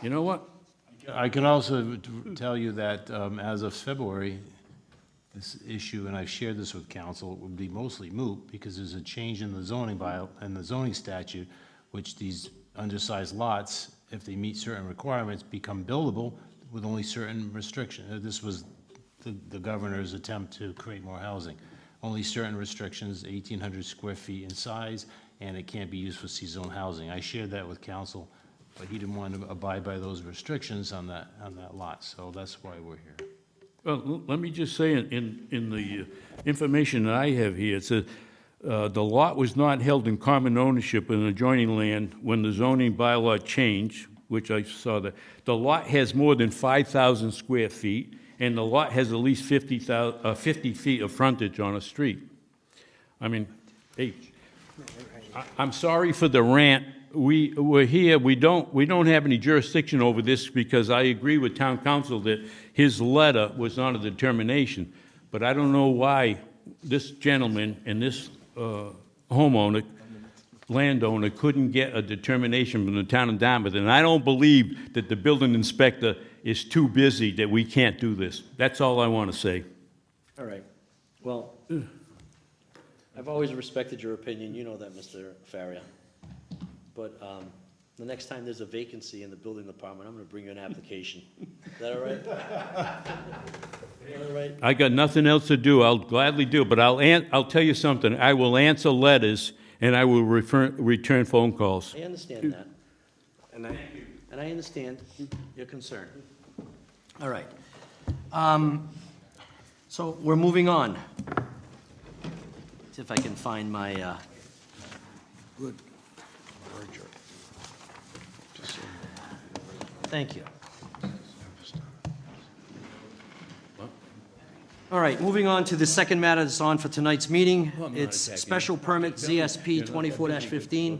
[SPEAKER 4] You know what?
[SPEAKER 5] I can also tell you that as of February, this issue, and I've shared this with council, would be mostly moot because there's a change in the zoning and the zoning statute, which these undersized lots, if they meet certain requirements, become buildable with only certain restrictions. This was the governor's attempt to create more housing. Only certain restrictions, 1,800 square feet in size, and it can't be used for seasonal housing. I shared that with council, but he didn't want to abide by those restrictions on that lot, so that's why we're here.
[SPEAKER 4] Well, let me just say, in the information that I have here, it says, the lot was not held in common ownership in adjoining land when the zoning bylaw changed, which I saw that. The lot has more than 5,000 square feet, and the lot has at least 50 feet of frontage on a street. I mean, hey, I'm sorry for the rant. We're here, we don't have any jurisdiction over this because I agree with town council that his letter was not a determination. But I don't know why this gentleman and this landowner couldn't get a determination from the town of Dartmouth. And I don't believe that the building inspector is too busy that we can't do this. That's all I want to say.
[SPEAKER 1] All right. Well, I've always respected your opinion. You know that, Mr. Faria. But the next time there's a vacancy in the building department, I'm going to bring you an application. Is that all right? Is that all right?
[SPEAKER 4] I got nothing else to do. I'll gladly do it, but I'll tell you something. I will answer letters and I will return phone calls.
[SPEAKER 1] I understand that. And I understand your concern. All right. So we're moving on. See if I can find my good merger. Thank you. All right, moving on to the second matter that's on for tonight's meeting. It's special permit ZSP 24-15.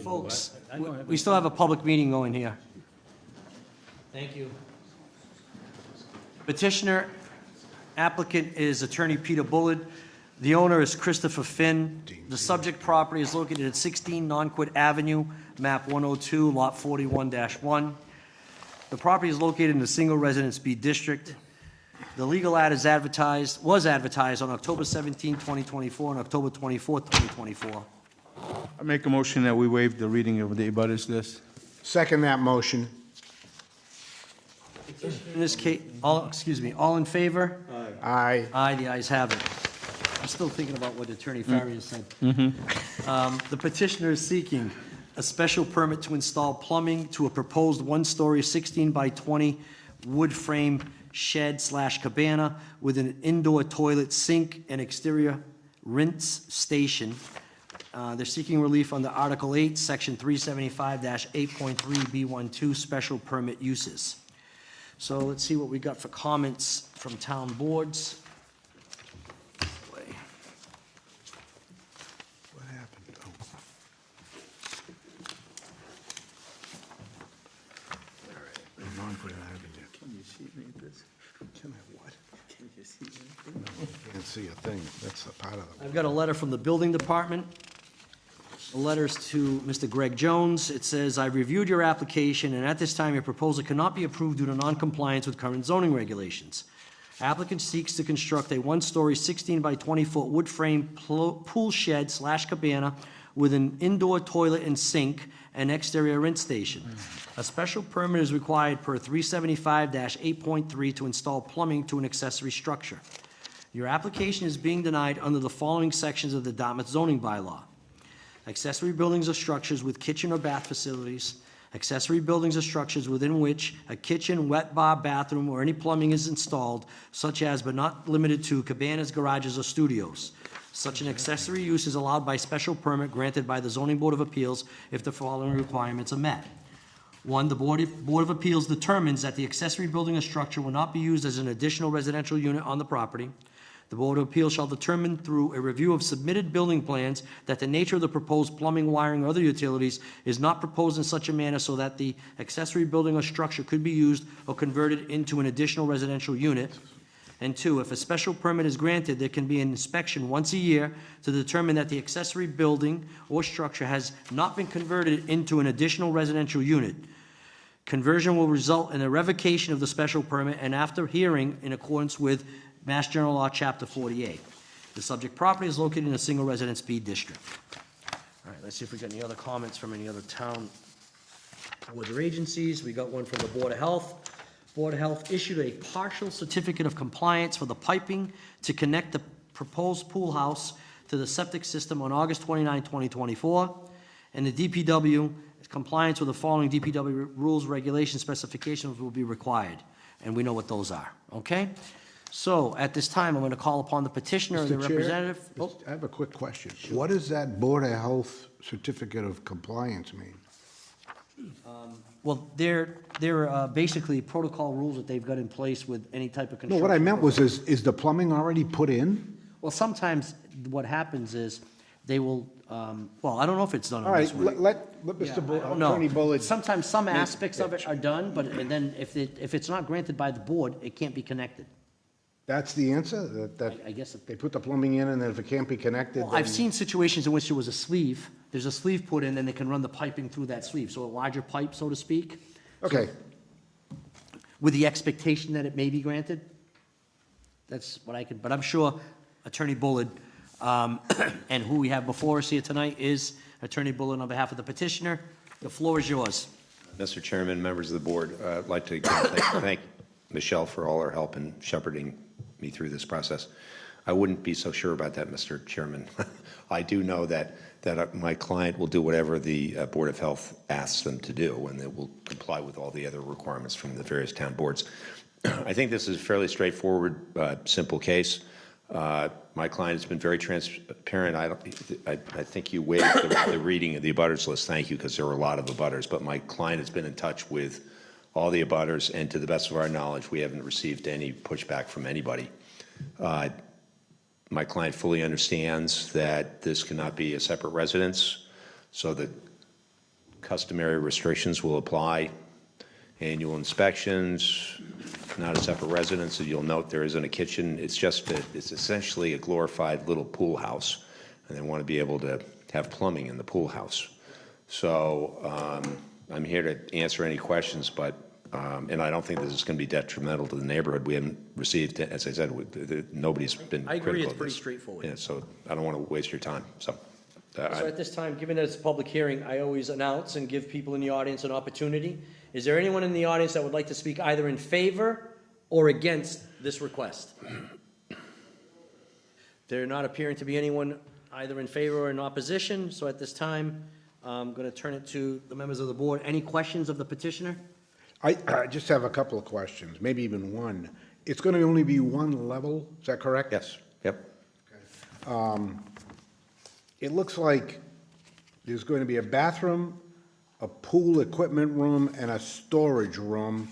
[SPEAKER 1] Folks, we still have a public meeting going here. Thank you. Petitioner, applicant is Attorney Peter Bullard. The owner is Christopher Finn. The subject property is located at 16 Nonquit Avenue, map 102, lot 41-1. The property is located in the single residence B district. The legal ad was advertised on October 17, 2024, and October 24, 2024.
[SPEAKER 3] I make a motion that we waive the reading of the abutters list.
[SPEAKER 2] Second that motion.
[SPEAKER 1] In this case, all in favor?
[SPEAKER 2] Aye.
[SPEAKER 1] Aye, the ayes have it. I'm still thinking about what Attorney Faria said. The petitioner is seeking a special permit to install plumbing to a proposed one-story 16 by 20 wood frame shed/cabana with an indoor toilet, sink, and exterior rinse station. They're seeking relief under Article 8, Section 375-8.3B12, special permit uses. So let's see what we got for comments from town boards.
[SPEAKER 2] What happened?
[SPEAKER 3] Can you see any of this? Can I what? Can you see anything?
[SPEAKER 2] Can't see a thing. That's a part of
[SPEAKER 1] I've got a letter from the building department. letters to Mr. Greg Jones. It says, "I reviewed your application, and at this time, your proposal cannot be approved due to noncompliance with current zoning regulations. Applicant seeks to construct a one-story, 16 by 20-foot wood frame pool shed / cabana with an indoor toilet and sink and exterior rinse station. A special permit is required per 375-8.3 to install plumbing to an accessory structure. Your application is being denied under the following sections of the Dartmouth zoning bylaw: accessory buildings or structures with kitchen or bath facilities, accessory buildings or structures within which a kitchen, wet bar, bathroom, or any plumbing is installed, such as but not limited to cabanas, garages, or studios. Such an accessory use is allowed by special permit granted by the Zoning Board of Appeals if the following requirements are met. 1, the Board of Appeals determines that the accessory building or structure will not be used as an additional residential unit on the property. The Board of Appeals shall determine through a review of submitted building plans that the nature of the proposed plumbing, wiring, or other utilities is not proposed in such a manner so that the accessory building or structure could be used or converted into an additional residential unit. And 2, if a special permit is granted, there can be an inspection once a year to determine that the accessory building or structure has not been converted into an additional residential unit. Conversion will result in a revocation of the special permit and after hearing in accordance with Mass General Law, Chapter 48. The subject property is located in a single residence B district. All right, let's see if we got any other comments from any other town boards or agencies. We got one from the Board of Health. Board of Health issued a partial certificate of compliance for the piping to connect the proposed pool house to the septic system on August 29, 2024. And the DPW, compliance with the following DPW rules, regulations, specifications will be required. And we know what those are, okay? So at this time, I'm going to call upon the petitioner or the
[SPEAKER 2] Mr. Chair,
[SPEAKER 1] representative. Oh,
[SPEAKER 2] I have a quick question. What does that Board of Health certificate of compliance mean?
[SPEAKER 1] well, they're basically protocol rules that they've got in place with any type of
[SPEAKER 2] No,
[SPEAKER 1] construction.
[SPEAKER 2] what I meant was, is the plumbing already put in?
[SPEAKER 1] Well, sometimes what happens is they will, well, I don't know if it's done
[SPEAKER 2] All
[SPEAKER 1] in
[SPEAKER 2] right,
[SPEAKER 1] this way.
[SPEAKER 2] let
[SPEAKER 1] Yeah,
[SPEAKER 2] Mr.
[SPEAKER 1] I don't know.
[SPEAKER 2] Attorney Bullard.
[SPEAKER 1] Sometimes some
[SPEAKER 2] make
[SPEAKER 1] aspects of it
[SPEAKER 2] pitch.
[SPEAKER 1] are done, but, and then if it's not granted by the board, it can't be connected.
[SPEAKER 2] That's the answer? That
[SPEAKER 1] I guess,
[SPEAKER 2] they put the plumbing in, and then if it can't be connected,
[SPEAKER 1] well, I've
[SPEAKER 2] then-
[SPEAKER 1] seen situations in which there was a sleeve, there's a sleeve put in, then they can run the piping through that sleeve, so a larger pipe, so to speak,
[SPEAKER 2] Okay,
[SPEAKER 1] with the expectation that it may be granted. That's what I could, but I'm sure Attorney Bullard, and who we have before us here tonight is Attorney Bullard on behalf of the petitioner. The floor is yours.
[SPEAKER 8] Mr. Chairman, members of the board, I'd like to again thank Michelle for all her help in shepherding me through this process. I wouldn't be so sure about that, Mr. Chairman. I do know that my client will do whatever the Board of Health asks them to do, and they will comply with all the other requirements from the various town boards. I think this is a fairly straightforward, simple case. My client has been very transparent. I think you waived the reading of the abutters list. Thank you, because there were a lot of abutters. But my client has been in touch with all the abutters, and to the best of our knowledge, we haven't received any pushback from anybody. My client fully understands that this cannot be a separate residence, so the customary restrictions will apply. Annual inspections, not a separate residence. As you'll note, there isn't a kitchen. It's essentially a glorified little pool house, and they want to be able to have plumbing in the pool house. So I'm here to answer any questions, but and I don't think this is going to be detrimental to the neighborhood. We haven't received, as I said, nobody's been
[SPEAKER 1] I agree,
[SPEAKER 8] critical
[SPEAKER 1] it's
[SPEAKER 8] of
[SPEAKER 1] pretty
[SPEAKER 8] this.
[SPEAKER 1] straightforward.
[SPEAKER 8] Yeah, so I don't want to waste your time. So
[SPEAKER 1] So at this time, given that it's a public hearing, I always announce and give people in the audience an opportunity. Is there anyone in the audience that would like to speak either in favor or against this request? There not appearing to be anyone either in favor or in opposition, so at this time, I'm going to turn it to the members of the board. Any questions of the petitioner?
[SPEAKER 2] I just have a couple of questions, maybe even one. It's going to only be one level, is that correct?
[SPEAKER 8] yes, yep.
[SPEAKER 2] It looks like there's going to be a bathroom, a pool equipment room, and a storage room,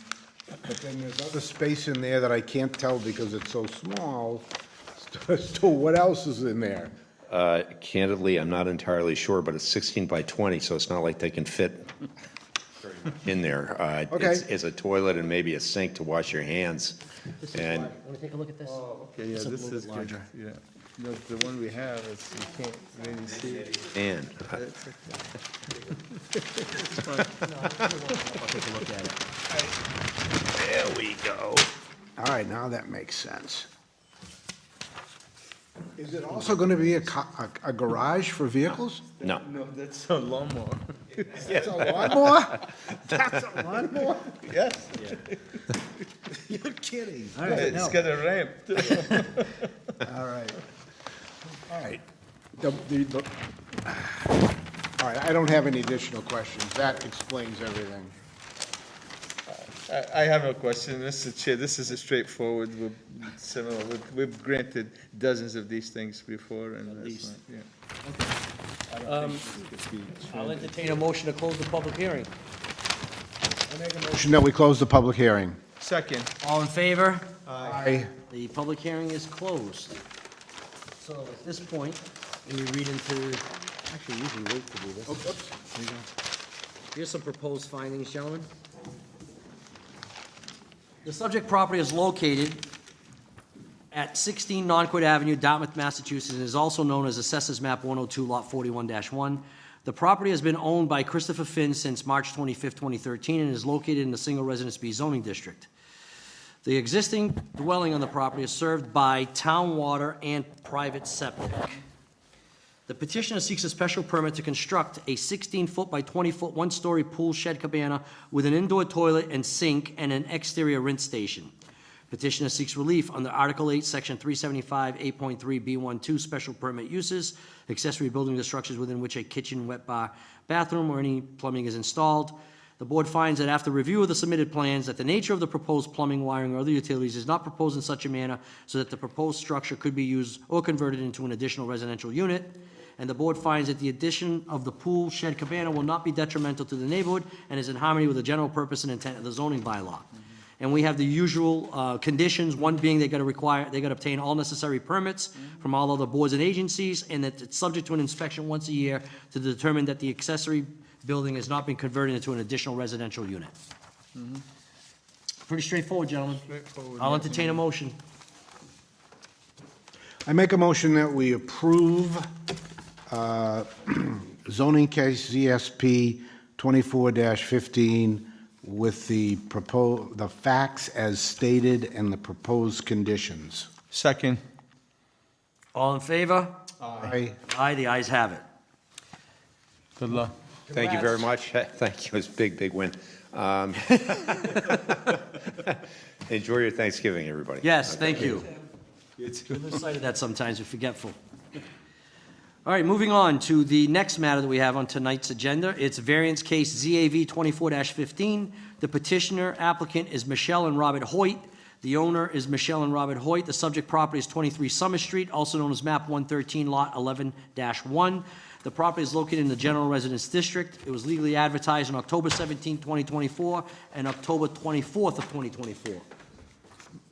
[SPEAKER 2] but then there's other space in there that I can't tell because it's so small. So what else is in there?
[SPEAKER 8] Candidly, I'm not entirely sure, but it's 16 by 20, so it's not like they can fit in there.
[SPEAKER 2] Okay.
[SPEAKER 8] It's a toilet and maybe a sink to wash your hands.
[SPEAKER 1] This is
[SPEAKER 8] And
[SPEAKER 1] large. Want to take a look at this?
[SPEAKER 3] Okay, yeah,
[SPEAKER 1] It's a
[SPEAKER 3] this
[SPEAKER 1] little
[SPEAKER 3] is
[SPEAKER 1] bit
[SPEAKER 3] good,
[SPEAKER 1] larger.
[SPEAKER 3] yeah. The one we have, it's, you can't really see it.
[SPEAKER 8] And
[SPEAKER 1] I'll take a look at it.
[SPEAKER 8] there we go.
[SPEAKER 2] All right, now that makes sense. Is it also going to be a garage for vehicles?
[SPEAKER 8] No.
[SPEAKER 3] No, that's a lawnmower.
[SPEAKER 2] That's a lawnmower? That's a lawnmower?
[SPEAKER 3] Yes,
[SPEAKER 2] You're kidding.
[SPEAKER 1] All right,
[SPEAKER 3] it's got a ramp.
[SPEAKER 2] All right. All right. All right, I don't have any additional questions. That explains everything.
[SPEAKER 3] I have no question, Mr. Chair, this is a straightforward, we've granted dozens of these things before, and that's fine, yeah.
[SPEAKER 1] I'll entertain a motion to close the public hearing.
[SPEAKER 2] Motion that we close the public hearing.
[SPEAKER 3] Second.
[SPEAKER 1] All in favor?
[SPEAKER 2] Aye.
[SPEAKER 1] The public hearing is closed. So at this point, we read into, actually, we usually wait to do this. Here's some proposed findings, gentlemen. The subject property is located at 16 Nonquit Avenue, Dartmouth, Massachusetts, and is also known as Assessors Map 102, Lot 41-1. The property has been owned by Christopher Finn since March 25, 2013, and is located in the Single Residence B zoning district. The existing dwelling on the property is served by town water and private septic. The petitioner seeks a special permit to construct a 16-foot by 20-foot, one-story pool shed cabana with an indoor toilet and sink and an exterior rinse station. Petitioner seeks relief under Article 8, Section 375, 8.3, B12, special permit uses, accessory building to structures within which a kitchen, wet bar, bathroom, or any plumbing is installed. The board finds that after review of the submitted plans, that the nature of the proposed plumbing, wiring, or other utilities is not proposed in such a manner so that the proposed structure could be used or converted into an additional residential unit. And the board finds that the addition of the pool shed cabana will not be detrimental to the neighborhood and is in harmony with the general purpose and intent of the zoning bylaw. And we have the usual conditions, one being they got to obtain all necessary permits from all other boards and agencies, and that it's subject to an inspection once a year to determine that the accessory building has not been converted into an additional residential unit. Pretty straightforward, gentlemen.
[SPEAKER 3] Straightforward.
[SPEAKER 1] I'll entertain a motion.
[SPEAKER 2] I make a motion that we approve zoning case ZSP 24-15 with the facts as stated and the proposed conditions.
[SPEAKER 3] Second.
[SPEAKER 1] All in favor?
[SPEAKER 2] Aye.
[SPEAKER 1] Aye, the ayes have it.
[SPEAKER 3] Good luck.
[SPEAKER 8] Thank you very much. Thank you. It's a big, big win. Enjoy your Thanksgiving, everybody.
[SPEAKER 1] Yes, thank you. We lose sight of that sometimes, we're forgetful. All right, moving on to the next matter that we have on tonight's agenda. It's variance case ZAV 24-15. The petitioner applicant is Michelle and Robert Hoyt. The owner is Michelle and Robert Hoyt. The subject property is 23 Summer Street, also known as map 113, lot 11-1. The property is located in the general residence district. It was legally advertised on October 17, 2024, and October 24th of 2024.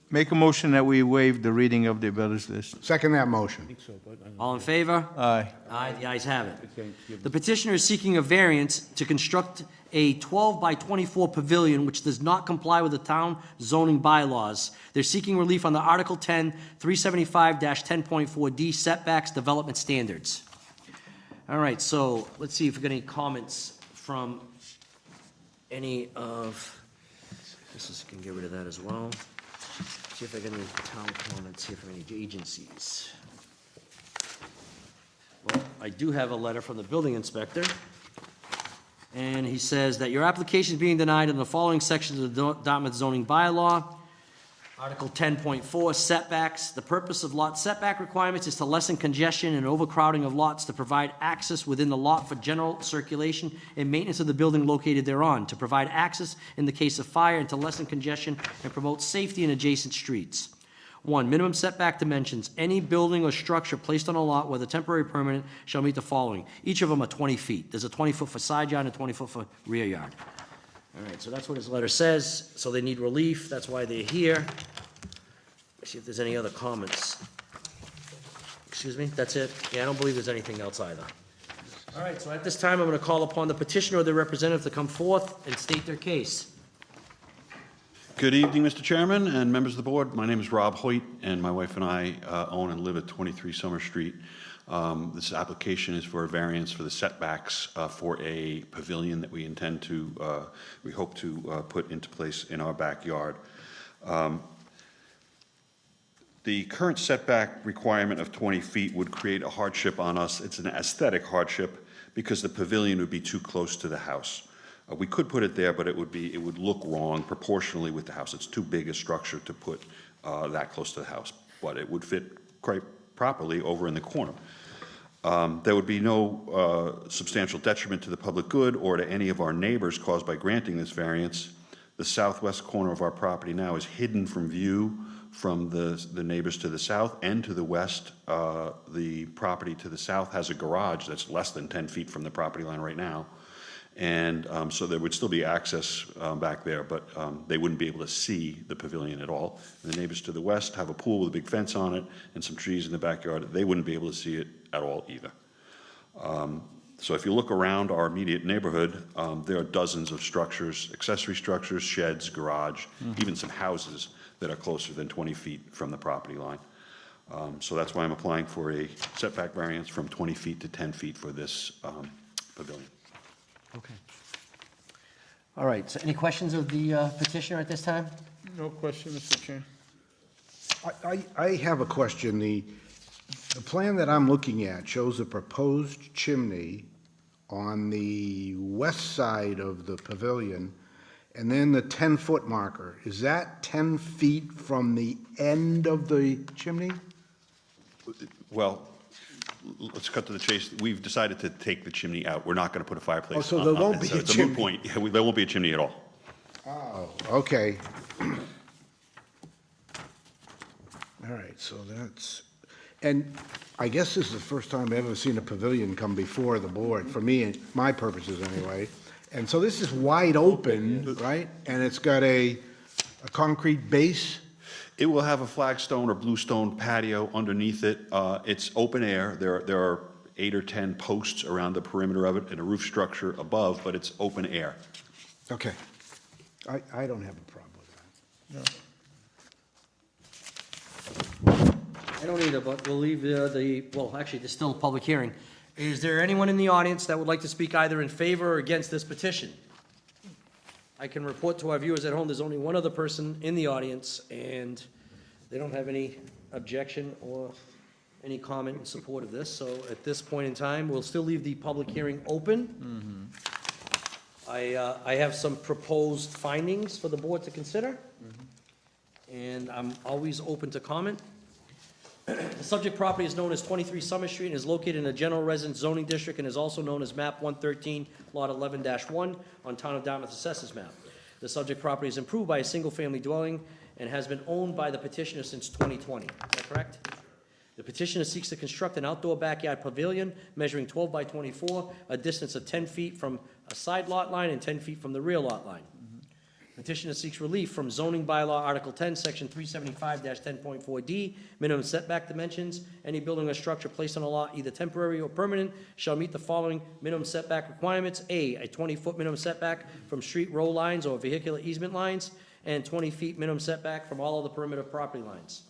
[SPEAKER 3] Make a motion that we waive the reading of the abutters list.
[SPEAKER 2] Second that motion.
[SPEAKER 1] All in favor?
[SPEAKER 3] Aye.
[SPEAKER 1] Aye, the ayes have it. The petitioner is seeking a variance to construct a 12 by 24 pavilion which does not comply with the town zoning bylaws. They're seeking relief on the Article 10, 375-10.4D setbacks development standards. All right, so let's see if we got any comments from any of, can get rid of that as well. See if I got any town comments here from any agencies. Well, I do have a letter from the building inspector, and he says that your application is being denied in the following sections of the Dartmouth zoning bylaw. Article 10.4, setbacks. The purpose of lot setback requirements is to lessen congestion and overcrowding of lots, to provide access within the lot for general circulation and maintenance of the building located thereon, to provide access in the case of fire, and to lessen congestion and promote safety in adjacent streets. 1, minimum setback dimensions. Any building or structure placed on a lot, whether temporary or permanent, shall meet the following. Each of them are 20 feet. There's a 20-foot for side yard and a 20-foot for rear yard. All right, so that's what his letter says. So they need relief. That's why they're here. Let's see if there's any other comments. Excuse me, that's it? Yeah, I don't believe there's anything else either. All right, so at this time, I'm going to call upon the petitioner or their representative to come forth and state their case.
[SPEAKER 9] Good evening, Mr. Chairman and members of the board. My name is Rob Hoyt, and my wife and I own and live at 23 Summer Street. This application is for a variance for the setbacks for a pavilion that we intend to, we hope to put into place in our backyard. The current setback requirement of 20 feet would create a hardship on us. It's an aesthetic hardship because the pavilion would be too close to the house. We could put it there, but it would look wrong proportionally with the house. It's too big a structure to put that close to the house, but it would fit quite properly over in the corner. There would be no substantial detriment to the public good or to any of our neighbors caused by granting this variance. The southwest corner of our property now is hidden from view from the neighbors to the south and to the west. The property to the south has a garage that's less than 10 feet from the property line right now. And so there would still be access back there, but they wouldn't be able to see the pavilion at all. And the neighbors to the west have a pool with a big fence on it and some trees in the backyard. They wouldn't be able to see it at all either. So if you look around our immediate neighborhood, there are dozens of structures, accessory structures, sheds, garage, even some houses that are closer than 20 feet from the property line. So that's why I'm applying for a setback variance from 20 feet to 10 feet for this pavilion.
[SPEAKER 1] Okay. All right, so any questions of the petitioner at this time?
[SPEAKER 3] No question, Mr. Chair.
[SPEAKER 2] I have a question. The plan that I'm looking at shows a proposed chimney on the west side of the pavilion, and then the 10-foot marker. Is that 10 feet from the end of the chimney?
[SPEAKER 9] Well, let's cut to the chase. We've decided to take the chimney out. We're not going to put a fireplace.
[SPEAKER 2] Oh, so there won't be a
[SPEAKER 9] It's a moot
[SPEAKER 2] chimney.
[SPEAKER 9] point. Yeah, there won't be a chimney at all.
[SPEAKER 2] Oh, okay. All right, so that's, and I guess this is the first time I've ever seen a pavilion come before the board, for me, and my purposes anyway. And so this is wide open, right? And it's got a concrete base?
[SPEAKER 9] It will have a flagstone or bluestone patio underneath it. It's open air. There are 8 or 10 posts around the perimeter of it and a roof structure above, but it's open air.
[SPEAKER 2] Okay. I don't have a problem with that.
[SPEAKER 1] I don't either, but we'll leave well, actually, there's still a public hearing. Is there anyone in the audience that would like to speak either in favor or against this petition? I can report to our viewers at home, there's only one other person in the audience, and they don't have any objection or any comment in support of this. So at this point in time, we'll still leave the public hearing open. I have some proposed findings for the board to consider, and I'm always open to comment. The subject property is known as 23 Summer Street and is located in a general residence zoning district and is also known as map 113, lot 11-1 on Town of Dartmouth Assessors Map. The subject property is improved by a single-family dwelling and has been owned by the petitioner since 2020. Is that correct? The petitioner seeks to construct an outdoor backyard pavilion measuring 12 by 24, a distance of 10 feet from a side lot line and 10 feet from the rear lot line. Petitioner seeks relief from zoning bylaw Article 10, Section 375-10.4D, minimum setback dimensions. Any building or structure placed on a lot, either temporary or permanent, shall meet the following minimum setback requirements. A 20-foot minimum setback from street row lines or vehicular easement lines, and 20 feet minimum setback from all other perimeter property lines.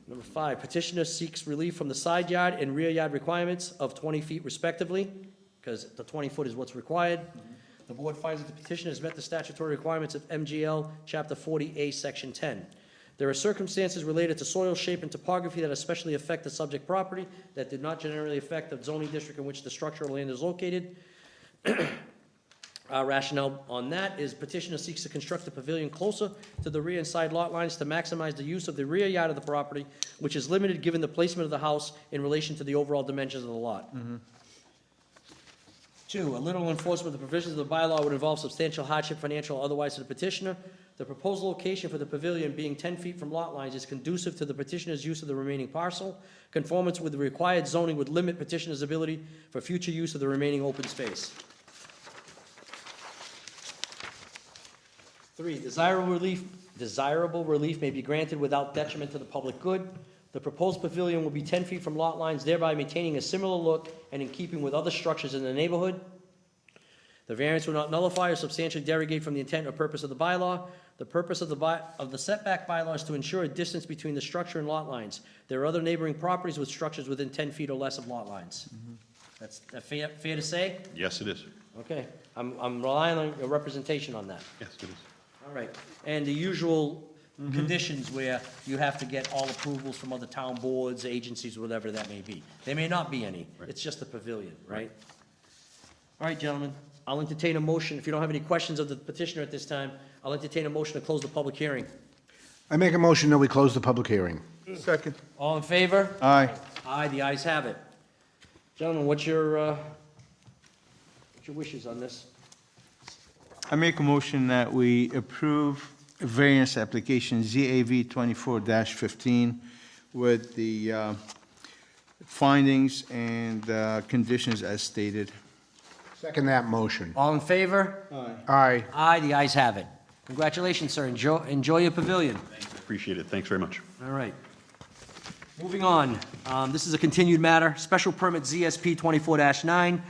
[SPEAKER 1] Number 5, petitioner seeks relief from the side yard and rear yard requirements of 20 feet respectively, because the 20-foot is what's required. The board finds that the petitioner has met the statutory requirements of MGL Chapter 40A, Section 10. There are circumstances related to soil shape and topography that especially affect the subject property that did not generally affect the zoning district in which the structural land is located. Our rationale on that is petitioner seeks to construct the pavilion closer to the rear and side lot lines to maximize the use of the rear yard of the property, which is limited given the placement of the house in relation to the overall dimensions of the lot. 2, a literal enforcement of the provisions of the bylaw would involve substantial hardship, financial or otherwise, to the petitioner. The proposed location for the pavilion, being 10 feet from lot lines, is conducive to the petitioner's use of the remaining parcel. Conformance with the required zoning would limit petitioner's ability for future use of the remaining open space. 3, desirable relief may be granted without detriment to the public good. The proposed pavilion will be 10 feet from lot lines, thereby maintaining a similar look and in keeping with other structures in the neighborhood. The variance will not nullify or substantially derogate from the intent or purpose of the bylaw. The purpose of the setback bylaw is to ensure a distance between the structure and lot lines. There are other neighboring properties with structures within 10 feet or less of lot lines. That's fair to say?
[SPEAKER 9] Yes, it is.
[SPEAKER 1] Okay, I'm relying on your representation on that.
[SPEAKER 9] Yes, it is.
[SPEAKER 1] All right, and the usual conditions where you have to get all approvals from other town boards, agencies, whatever that may be. There may not be any, it's just a pavilion, right? All right, gentlemen, I'll entertain a motion, if you don't have any questions of the petitioner at this time, I'll entertain a motion to close the public hearing.
[SPEAKER 2] I make a motion that we close the public hearing.
[SPEAKER 3] Second.
[SPEAKER 1] All in favor?
[SPEAKER 3] Aye.
[SPEAKER 1] Aye, the ayes have it. Gentlemen, what's your wishes on this?
[SPEAKER 3] I make a motion that we approve variance application ZAV 24-15 with the findings and conditions as stated.
[SPEAKER 2] Second that motion.
[SPEAKER 1] All in favor?
[SPEAKER 2] Aye.
[SPEAKER 1] Aye, the ayes have it. Congratulations, sir. Enjoy your pavilion.
[SPEAKER 9] Appreciate it. Thanks very much.
[SPEAKER 1] All right. Moving on. This is a continued matter. Special permit ZSP 24-9.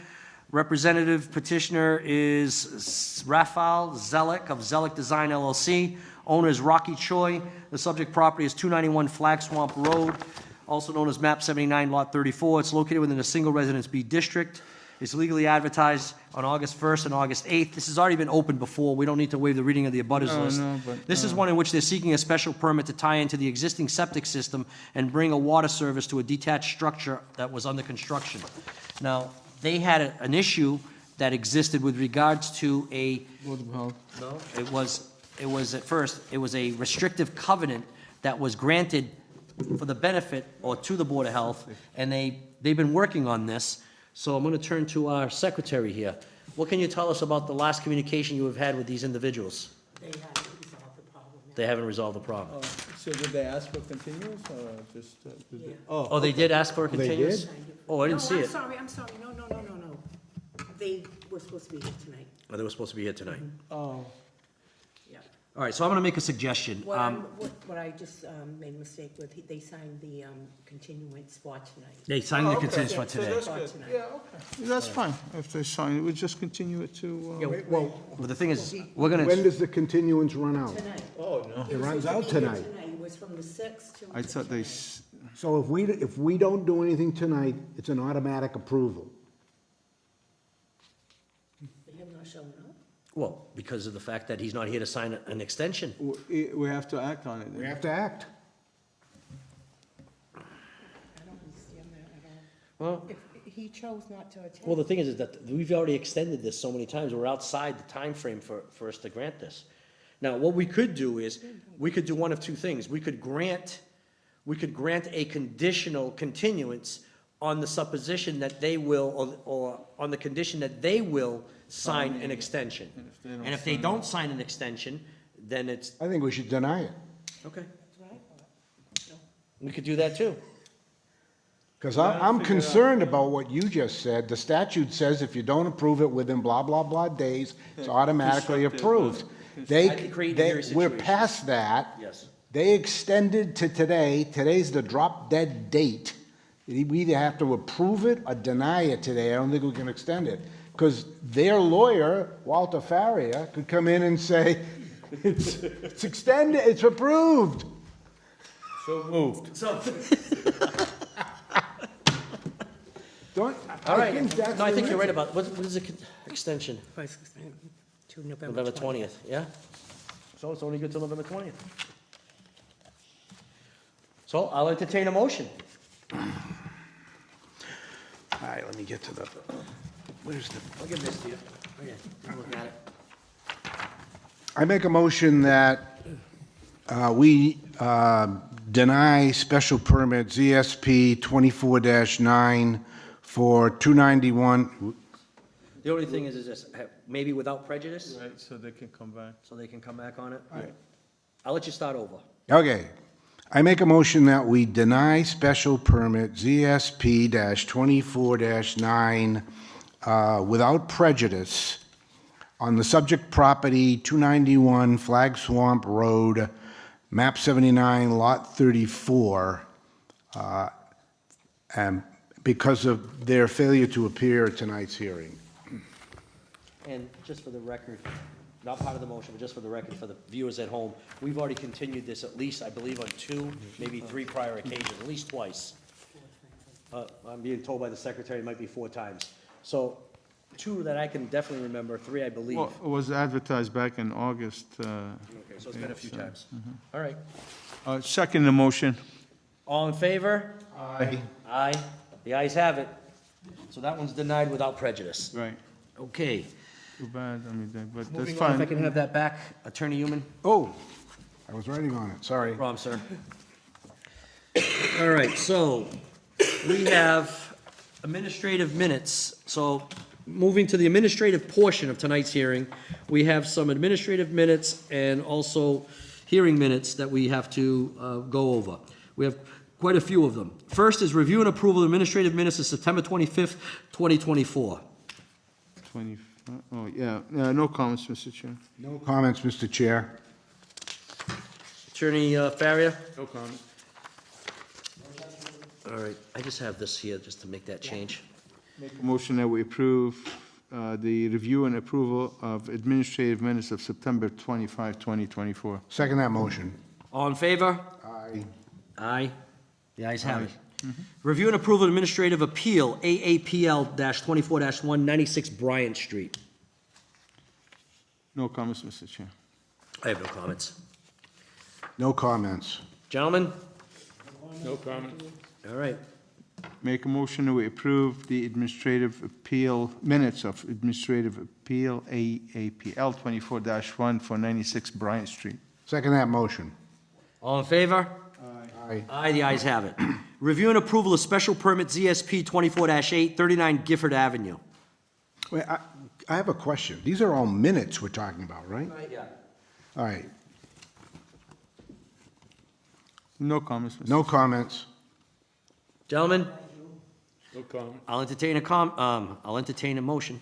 [SPEAKER 1] Representative petitioner is Rafael Zelik of Zelik Design LLC. Owner is Rocky Choi. The subject property is 291 Flag Swamp Road, also known as MAP 79, Lot 34. It's located within a single residence B district. It's legally advertised on August 1st and August 8th. This has already been opened before. We don't need to waive the reading of the abutters list.
[SPEAKER 3] no, but,
[SPEAKER 1] This is one in which they're seeking a special permit to tie into the existing septic system and bring a water service to a detached structure that was under construction. Now, they had an issue that existed with regards to a, no, it was at first, it was a restrictive covenant that was granted for the benefit or to the Board of Health, and they've been working on this. So I'm going to turn to our secretary here. What can you tell us about the last communication you have had with these individuals?
[SPEAKER 10] They haven't resolved the problem.
[SPEAKER 1] They haven't resolved the problem.
[SPEAKER 3] So did they ask for continuance or just?
[SPEAKER 10] Yeah.
[SPEAKER 1] Oh, they did ask for a
[SPEAKER 2] They
[SPEAKER 1] continuance?
[SPEAKER 2] did?
[SPEAKER 1] Oh, I didn't see it.
[SPEAKER 10] I'm sorry, no. They were supposed to be here tonight.
[SPEAKER 1] Oh, they were supposed to be here tonight.
[SPEAKER 3] Oh.
[SPEAKER 10] Yeah.
[SPEAKER 1] All right, so I'm going to make a suggestion.
[SPEAKER 10] What I just made a mistake with, they signed the continuance for tonight.
[SPEAKER 1] They signed the continuance for
[SPEAKER 10] Yeah, so
[SPEAKER 1] today.
[SPEAKER 10] that's good. Tonight.
[SPEAKER 3] Yeah, okay. That's fine. If they sign it, we'll just continue it to.
[SPEAKER 1] Yeah,
[SPEAKER 2] Well,
[SPEAKER 1] But the thing is, we're going
[SPEAKER 2] when
[SPEAKER 1] to,
[SPEAKER 2] does the continuance run out?
[SPEAKER 10] Tonight.
[SPEAKER 3] Oh, no.
[SPEAKER 2] It runs out tonight.
[SPEAKER 10] It was from the 6th to.
[SPEAKER 3] I thought they,
[SPEAKER 2] So if we don't do anything tonight, it's an automatic approval.
[SPEAKER 10] They have not shown up.
[SPEAKER 1] well, because of the fact that he's not here to sign an extension.
[SPEAKER 3] we have to act on it.
[SPEAKER 2] We have to act.
[SPEAKER 10] I don't understand that at
[SPEAKER 1] Well,
[SPEAKER 10] all. If he chose not to attend.
[SPEAKER 1] well, the thing is that we've already extended this so many times. We're outside the time frame for us to grant this. Now, what we could do is, we could do one of two things. We could grant a conditional continuance on the supposition that they will, or on the condition that they will sign an extension. And if they don't sign an extension, then it's,
[SPEAKER 2] I think we should deny it.
[SPEAKER 1] okay,
[SPEAKER 10] That's what I thought.
[SPEAKER 1] we could do that too.
[SPEAKER 2] Because I'm concerned about what you just said. The statute says if you don't approve it within blah, blah, blah days, it's automatically approved.
[SPEAKER 1] That could create a very
[SPEAKER 2] We're
[SPEAKER 1] situation.
[SPEAKER 2] past that.
[SPEAKER 1] Yes.
[SPEAKER 2] They extended to today. Today's the drop dead date. We either have to approve it or deny it today. I don't think we can extend it. Because their lawyer, Walter Faria, could come in and say, it's extended, it's approved.
[SPEAKER 3] So moved.
[SPEAKER 1] So,
[SPEAKER 2] Don't,
[SPEAKER 1] all right,
[SPEAKER 2] think that's
[SPEAKER 1] no, I think
[SPEAKER 2] the
[SPEAKER 1] you're right
[SPEAKER 2] answer.
[SPEAKER 1] about, what is the extension?
[SPEAKER 10] To November
[SPEAKER 1] November 20th, yeah? So it's only good till November 20th. So I'll entertain a motion.
[SPEAKER 2] All right, let me get to the, where's the,
[SPEAKER 1] I'll give this to you. Okay, look at it.
[SPEAKER 2] I make a motion that we deny special permit ZSP 24-9 for 291,
[SPEAKER 1] The only thing is this, maybe without prejudice,
[SPEAKER 3] Right, so they can come back.
[SPEAKER 1] so they can come back on it? I'll let you start over.
[SPEAKER 2] okay. I make a motion that we deny special permit ZSP-24-9 without prejudice on the subject property, 291 Flag Swamp Road, map 79, lot 34, and because of their failure to appear at tonight's hearing.
[SPEAKER 1] And just for the record, not part of the motion, but just for the record, for the viewers at home, we've already continued this at least, I believe, on 2, maybe 3 prior occasions, at least twice. I'm being told by the secretary it might be 4 times. So 2 that I can definitely remember, 3 I believe.
[SPEAKER 3] Well, it was advertised back in August.
[SPEAKER 1] Okay, so it's been a few times. All right.
[SPEAKER 3] Second the motion.
[SPEAKER 1] All in favor?
[SPEAKER 2] Aye.
[SPEAKER 1] Aye. The ayes have it. So that one's denied without prejudice.
[SPEAKER 3] Right.
[SPEAKER 1] Okay.
[SPEAKER 3] Too bad, I mean, but that's
[SPEAKER 1] Moving on, if I can
[SPEAKER 3] fine.
[SPEAKER 1] have that back, Attorney Human.
[SPEAKER 2] Oh, I was writing on it, sorry.
[SPEAKER 1] No problem, sir. All right, so we have administrative minutes. So moving to the administrative portion of tonight's hearing, we have some administrative minutes and also hearing minutes that we have to go over. We have quite a few of them. First is review and approval of administrative minutes of September 25th, 2024.
[SPEAKER 3] 20, oh, yeah, no comments, Mr. Chair.
[SPEAKER 2] No comments, Mr. Chair.
[SPEAKER 1] Attorney Farrier?
[SPEAKER 4] No comment.
[SPEAKER 1] All right, I just have this here just to make that change.
[SPEAKER 3] Make a motion that we approve the review and approval of administrative minutes of September 25, 2024.
[SPEAKER 2] Second that motion.
[SPEAKER 1] All in favor?
[SPEAKER 2] Aye.
[SPEAKER 1] Aye. The ayes have it. Review and approval of administrative appeal, AAPL-24-1, 96 Bryant Street.
[SPEAKER 3] No comments, Mr. Chair.
[SPEAKER 1] I have no comments.
[SPEAKER 2] No comments.
[SPEAKER 1] Gentlemen?
[SPEAKER 4] No comment.
[SPEAKER 1] All right.
[SPEAKER 3] Make a motion that we approve the administrative appeal, minutes of administrative appeal, AAPL 24-1 for 96 Bryant Street.
[SPEAKER 2] Second that motion.
[SPEAKER 1] All in favor?
[SPEAKER 2] Aye.
[SPEAKER 1] Aye, the ayes have it. Review and approval of special permit ZSP 24-8, 39 Gifford Avenue.
[SPEAKER 2] Wait, I have a question. These are all minutes we're talking about, right?
[SPEAKER 1] Yeah.
[SPEAKER 2] All right,
[SPEAKER 3] No comments, Mr.
[SPEAKER 2] no comments.
[SPEAKER 1] Gentlemen,
[SPEAKER 4] No comment.
[SPEAKER 1] I'll entertain a motion.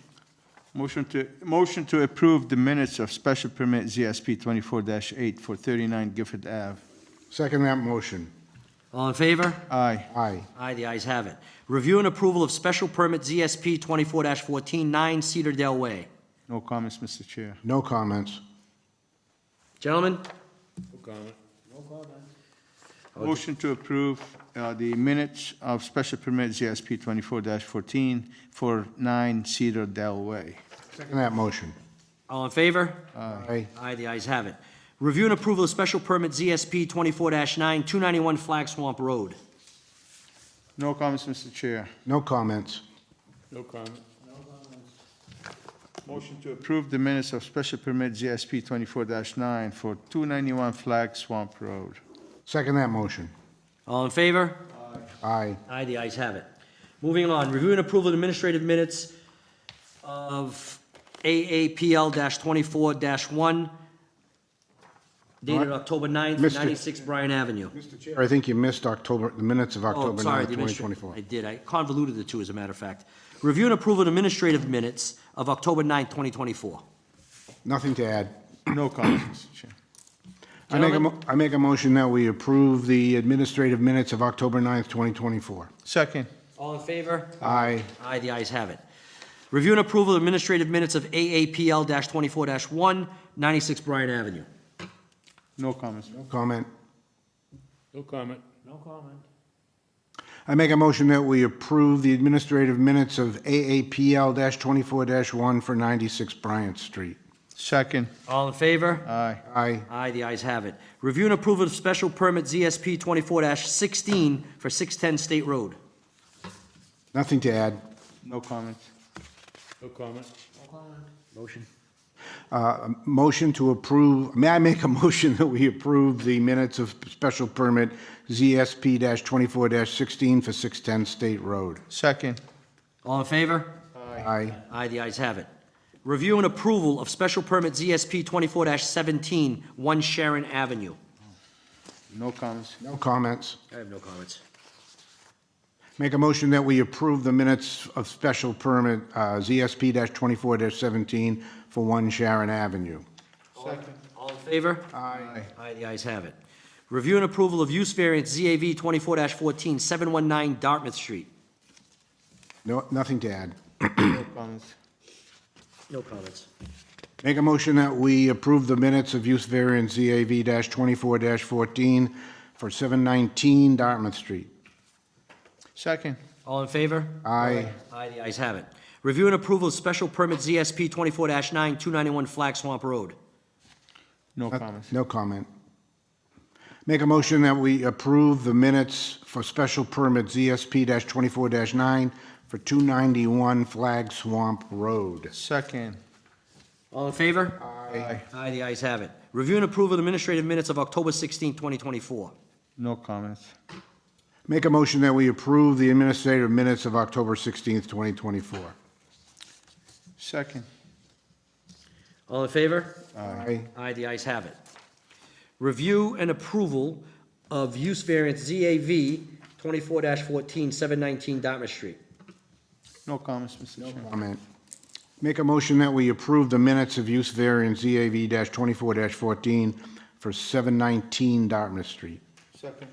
[SPEAKER 3] Motion to approve the minutes of special permit ZSP 24-8 for 39 Gifford Ave.
[SPEAKER 2] Second that motion.
[SPEAKER 1] All in favor?
[SPEAKER 3] Aye.
[SPEAKER 2] Aye.
[SPEAKER 1] Aye, the ayes have it. Review and approval of special permit ZSP 24-14, 9 Cedar Dale Way.
[SPEAKER 3] No comments, Mr. Chair.
[SPEAKER 2] No comments.
[SPEAKER 1] Gentlemen?
[SPEAKER 4] No comment.
[SPEAKER 3] Motion to approve the minutes of special permit ZSP 24-14 for 9 Cedar Dell Way.
[SPEAKER 2] Second that motion.
[SPEAKER 1] All in favor?
[SPEAKER 2] Aye.
[SPEAKER 1] Aye, the ayes have it. Review and approval of special permit ZSP 24-9, 291 Flag Swamp Road.
[SPEAKER 3] No comments, Mr. Chair.
[SPEAKER 2] No comments.
[SPEAKER 4] No comment.
[SPEAKER 3] Motion to approve the minutes of special permit ZSP 24-9 for 291 Flag Swamp Road.
[SPEAKER 2] Second that motion.
[SPEAKER 1] All in favor?
[SPEAKER 2] Aye.
[SPEAKER 1] Aye, the ayes have it. Moving on, review and approval of administrative minutes of AAPL-24-1, dated October 9th,
[SPEAKER 2] Mr.
[SPEAKER 1] 96 Bryan Avenue.
[SPEAKER 2] Mr. Chair, I think you missed the minutes of
[SPEAKER 1] Oh,
[SPEAKER 2] October
[SPEAKER 1] sorry,
[SPEAKER 2] 9th,
[SPEAKER 1] the administrative.
[SPEAKER 2] 2024.
[SPEAKER 1] I did, I convoluted the two, as a matter of fact. Review and approval of administrative minutes of October 9th, 2024.
[SPEAKER 2] Nothing to add.
[SPEAKER 3] No comments, Mr. Chair.
[SPEAKER 2] I make a motion that we approve the administrative minutes of October 9th, 2024.
[SPEAKER 3] Second.
[SPEAKER 1] All in favor?
[SPEAKER 2] Aye.
[SPEAKER 1] Aye, the ayes have it. Review and approval of administrative minutes of AAPL-24-1, 96 Bryan Avenue.
[SPEAKER 3] No comments.
[SPEAKER 2] No comment.
[SPEAKER 4] No comment.
[SPEAKER 2] I make a motion that we approve the administrative minutes of AAPL-24-1 for 96 Bryant Street.
[SPEAKER 3] Second.
[SPEAKER 1] All in favor?
[SPEAKER 3] Aye.
[SPEAKER 2] Aye.
[SPEAKER 1] Aye, the ayes have it. Review and approval of special permit ZSP 24-16 for 610 State Road.
[SPEAKER 2] Nothing to add.
[SPEAKER 3] No comments.
[SPEAKER 4] No comment.
[SPEAKER 1] Motion.
[SPEAKER 2] Motion to approve, may I make a motion that we approve the minutes of special permit ZSP-24-16 for 610 State Road?
[SPEAKER 3] Second.
[SPEAKER 1] All in favor?
[SPEAKER 2] Aye.
[SPEAKER 1] Aye, the ayes have it. Review and approval of special permit ZSP 24-17, 1 Sharon Avenue.
[SPEAKER 3] No comments.
[SPEAKER 2] No comments.
[SPEAKER 1] I have no comments.
[SPEAKER 2] Make a motion that we approve the minutes of special permit ZSP-24-17 for 1 Sharon Avenue.
[SPEAKER 3] Second.
[SPEAKER 1] All in favor?
[SPEAKER 2] Aye.
[SPEAKER 1] Aye, the ayes have it. Review and approval of use variance ZAV 24-14, 719 Dartmouth Street.
[SPEAKER 2] No, nothing to add.
[SPEAKER 3] No comments.
[SPEAKER 1] No comments.
[SPEAKER 2] Make a motion that we approve the minutes of use variance ZAV-24-14 for 719 Dartmouth Street.
[SPEAKER 3] Second.
[SPEAKER 1] All in favor?
[SPEAKER 2] Aye.
[SPEAKER 1] Aye, the ayes have it. Review and approval of special permit ZSP 24-9, 291 Flag Swamp Road.
[SPEAKER 3] No comments.
[SPEAKER 2] No comment. Make a motion that we approve the minutes for special permit ZSP-24-9 for 291 Flag Swamp Road.
[SPEAKER 3] Second.
[SPEAKER 1] All in favor?
[SPEAKER 3] Aye.
[SPEAKER 1] Aye, the ayes have it. Review and approve of the administrative minutes of October 16, 2024.
[SPEAKER 3] No comments.
[SPEAKER 2] Make a motion that we approve the administrative minutes of October 16th, 2024.
[SPEAKER 3] Second.
[SPEAKER 1] All in favor?
[SPEAKER 2] Aye.
[SPEAKER 1] Aye, the ayes have it. Review and approval of use variance ZAV 24-14, 719 Dartmouth Street.
[SPEAKER 3] No comments, Mr. Chairman.
[SPEAKER 2] Comment. Make a motion that we approve the minutes of use variance ZAV-24-14 for 719 Dartmouth Street.
[SPEAKER 3] Second.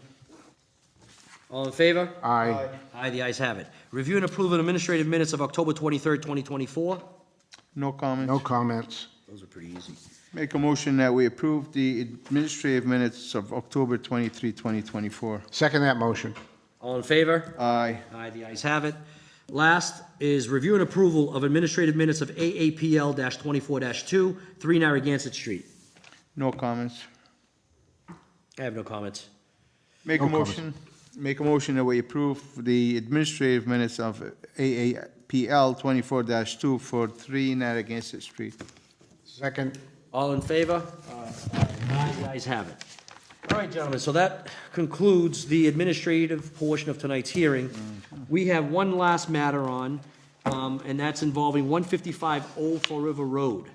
[SPEAKER 1] All in favor?
[SPEAKER 2] Aye.
[SPEAKER 1] Aye, the ayes have it. Review and approve of administrative minutes of October 23, 2024.
[SPEAKER 3] No comments.
[SPEAKER 2] No comments.
[SPEAKER 1] Those are pretty easy.
[SPEAKER 3] Make a motion that we approve the administrative minutes of October 23, 2024.
[SPEAKER 2] Second that motion.
[SPEAKER 1] All in favor?
[SPEAKER 3] Aye.
[SPEAKER 1] Aye, the ayes have it. Last is review and approval of administrative minutes of AAPL-24-2, 3 Narragansett Street.
[SPEAKER 3] No comments.
[SPEAKER 1] I have no comments.
[SPEAKER 3] Make
[SPEAKER 2] No
[SPEAKER 3] a motion, make a motion that we approve the administrative minutes of AAPL 24-2 for 3 Narragansett Street.
[SPEAKER 2] Second.
[SPEAKER 1] All in favor? Aye, the ayes have it. All right, gentlemen, so that concludes the administrative portion of tonight's hearing. We have one last matter on, and that's involving 155 Old Fall River Road.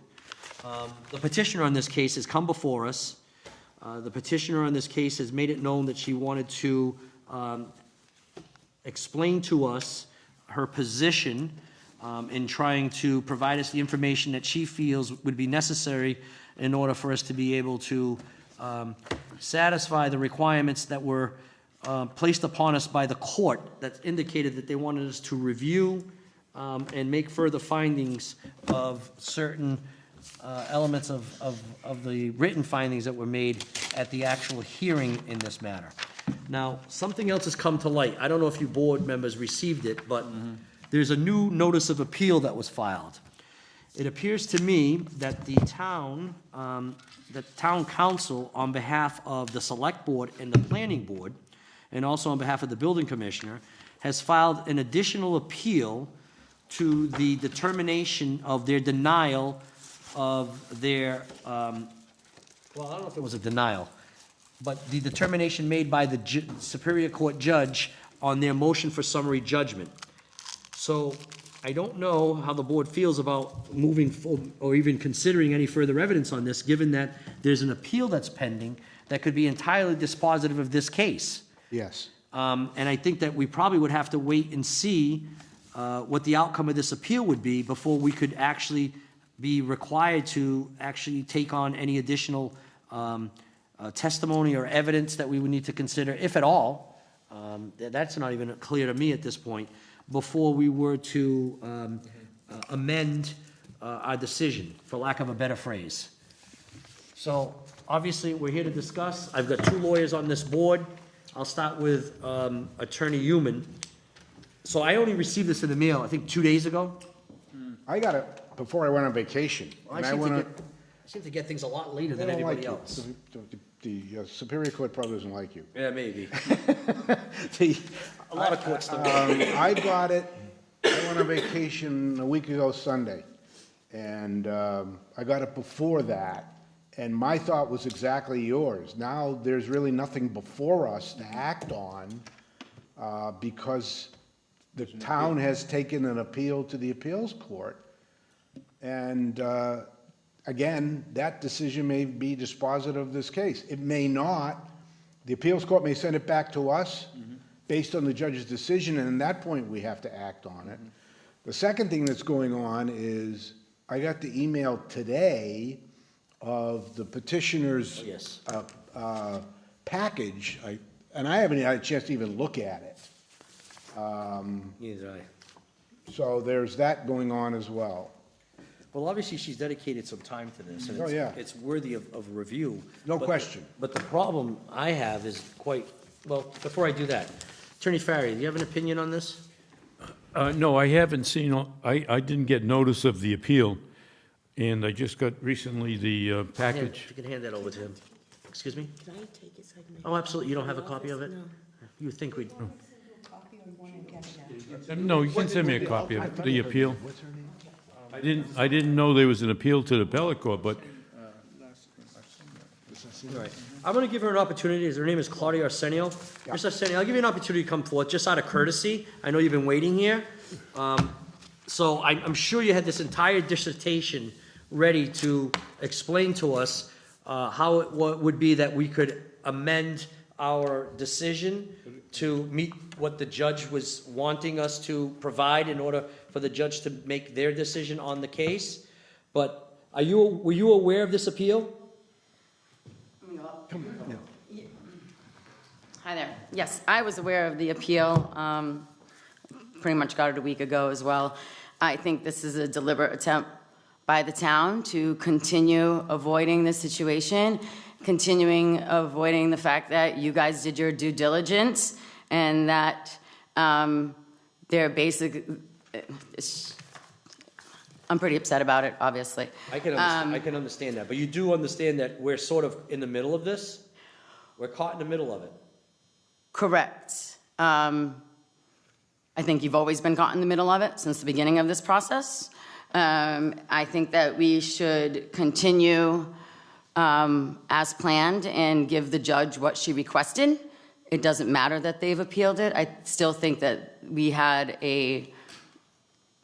[SPEAKER 1] The petitioner on this case has come before us. The petitioner on this case has made it known that she wanted to explain to us her position in trying to provide us the information that she feels would be necessary in order for us to be able to satisfy the requirements that were placed upon us by the court that indicated that they wanted us to review and make further findings of certain elements of the written findings that were made at the actual hearing in this matter. Now, something else has come to light. I don't know if you board members received it, but there's a new notice of appeal that was filed. It appears to me that the town council, on behalf of the select board and the planning board, and also on behalf of the building commissioner, has filed an additional appeal to the determination of their denial of their, well, I don't know if it was a denial, but the determination made by the Superior Court judge on their motion for summary judgment. So I don't know how the board feels about moving forward or even considering any further evidence on this, given that there's an appeal that's pending that could be entirely dispositive of this case.
[SPEAKER 2] Yes.
[SPEAKER 1] And I think that we probably would have to wait and see what the outcome of this appeal would be before we could actually be required to actually take on any additional testimony or evidence that we would need to consider, if at all. That's not even clear to me at this point, before we were to amend our decision, for lack of a better phrase. So, obviously, we're here to discuss. I've got 2 lawyers on this board. I'll start with Attorney Human. So I only received this in the mail, I think, 2 days ago.
[SPEAKER 2] I got it before I went on vacation.
[SPEAKER 1] I
[SPEAKER 2] and
[SPEAKER 1] seem to get things a lot later
[SPEAKER 2] They
[SPEAKER 1] than
[SPEAKER 2] don't like
[SPEAKER 1] anybody
[SPEAKER 2] you.
[SPEAKER 1] else.
[SPEAKER 2] The Superior Court probably doesn't like you.
[SPEAKER 1] Yeah, maybe. A lot of courts don't.
[SPEAKER 2] I got it, I went on vacation a week ago Sunday, and I got it before that, and my thought was exactly yours. Now, there's really nothing before us to act on, because the town has taken an appeal to the appeals court, and again, that decision may be dispositive of this case. It may not. The appeals court may send it back to us based on the judge's decision, and at that point, we have to act on it. The second thing that's going on is, I got the email today of the petitioner's
[SPEAKER 1] Yes.
[SPEAKER 2] package, and I haven't had a chance to even look at it.
[SPEAKER 1] Neither did I.
[SPEAKER 2] So there's that going on as well.
[SPEAKER 1] Well, obviously, she's dedicated some time to this, and
[SPEAKER 2] Oh, yeah.
[SPEAKER 1] it's worthy of review.
[SPEAKER 2] No
[SPEAKER 1] But-
[SPEAKER 2] question.
[SPEAKER 1] But the problem I have is quite, well, before I do that, Attorney Farry, do you have an opinion on this?
[SPEAKER 4] No, I haven't seen, I didn't get notice of the appeal, and I just got recently the package.
[SPEAKER 1] If you can hand that over to him. Excuse me?
[SPEAKER 10] Can I take it so I can make?
[SPEAKER 1] Oh, absolutely. You don't have a
[SPEAKER 10] my
[SPEAKER 1] copy of it?
[SPEAKER 10] office? No.
[SPEAKER 1] You would think we'd,
[SPEAKER 4] No, you can send me a copy of the appeal. I didn't know there was an appeal to the appellate court, but
[SPEAKER 1] all right. I'm going to give her an opportunity. Her name is Claudia Arsenio. Ms. Arsenio, I'll give you an opportunity to come forth, just out of courtesy. I know you've been waiting here. So I'm sure you had this entire dissertation ready to explain to us how it would be that we could amend our decision to meet what the judge was wanting us to provide in order for the judge to make their decision on the case. But were you aware of this appeal?
[SPEAKER 11] Hi there. Yes, I was aware of the appeal. Pretty much got it a week ago as well. I think this is a deliberate attempt by the town to continue avoiding this situation, continuing avoiding the fact that you guys did your due diligence and that they're I'm pretty upset about it, obviously.
[SPEAKER 1] I can understand that, but you do understand that we're sort of in the middle of this? We're caught in the middle of it.
[SPEAKER 11] Correct. I think you've always been caught in the middle of it since the beginning of this process. I think that we should continue as planned and give the judge what she requested. It doesn't matter that they've appealed it. I still think that we had a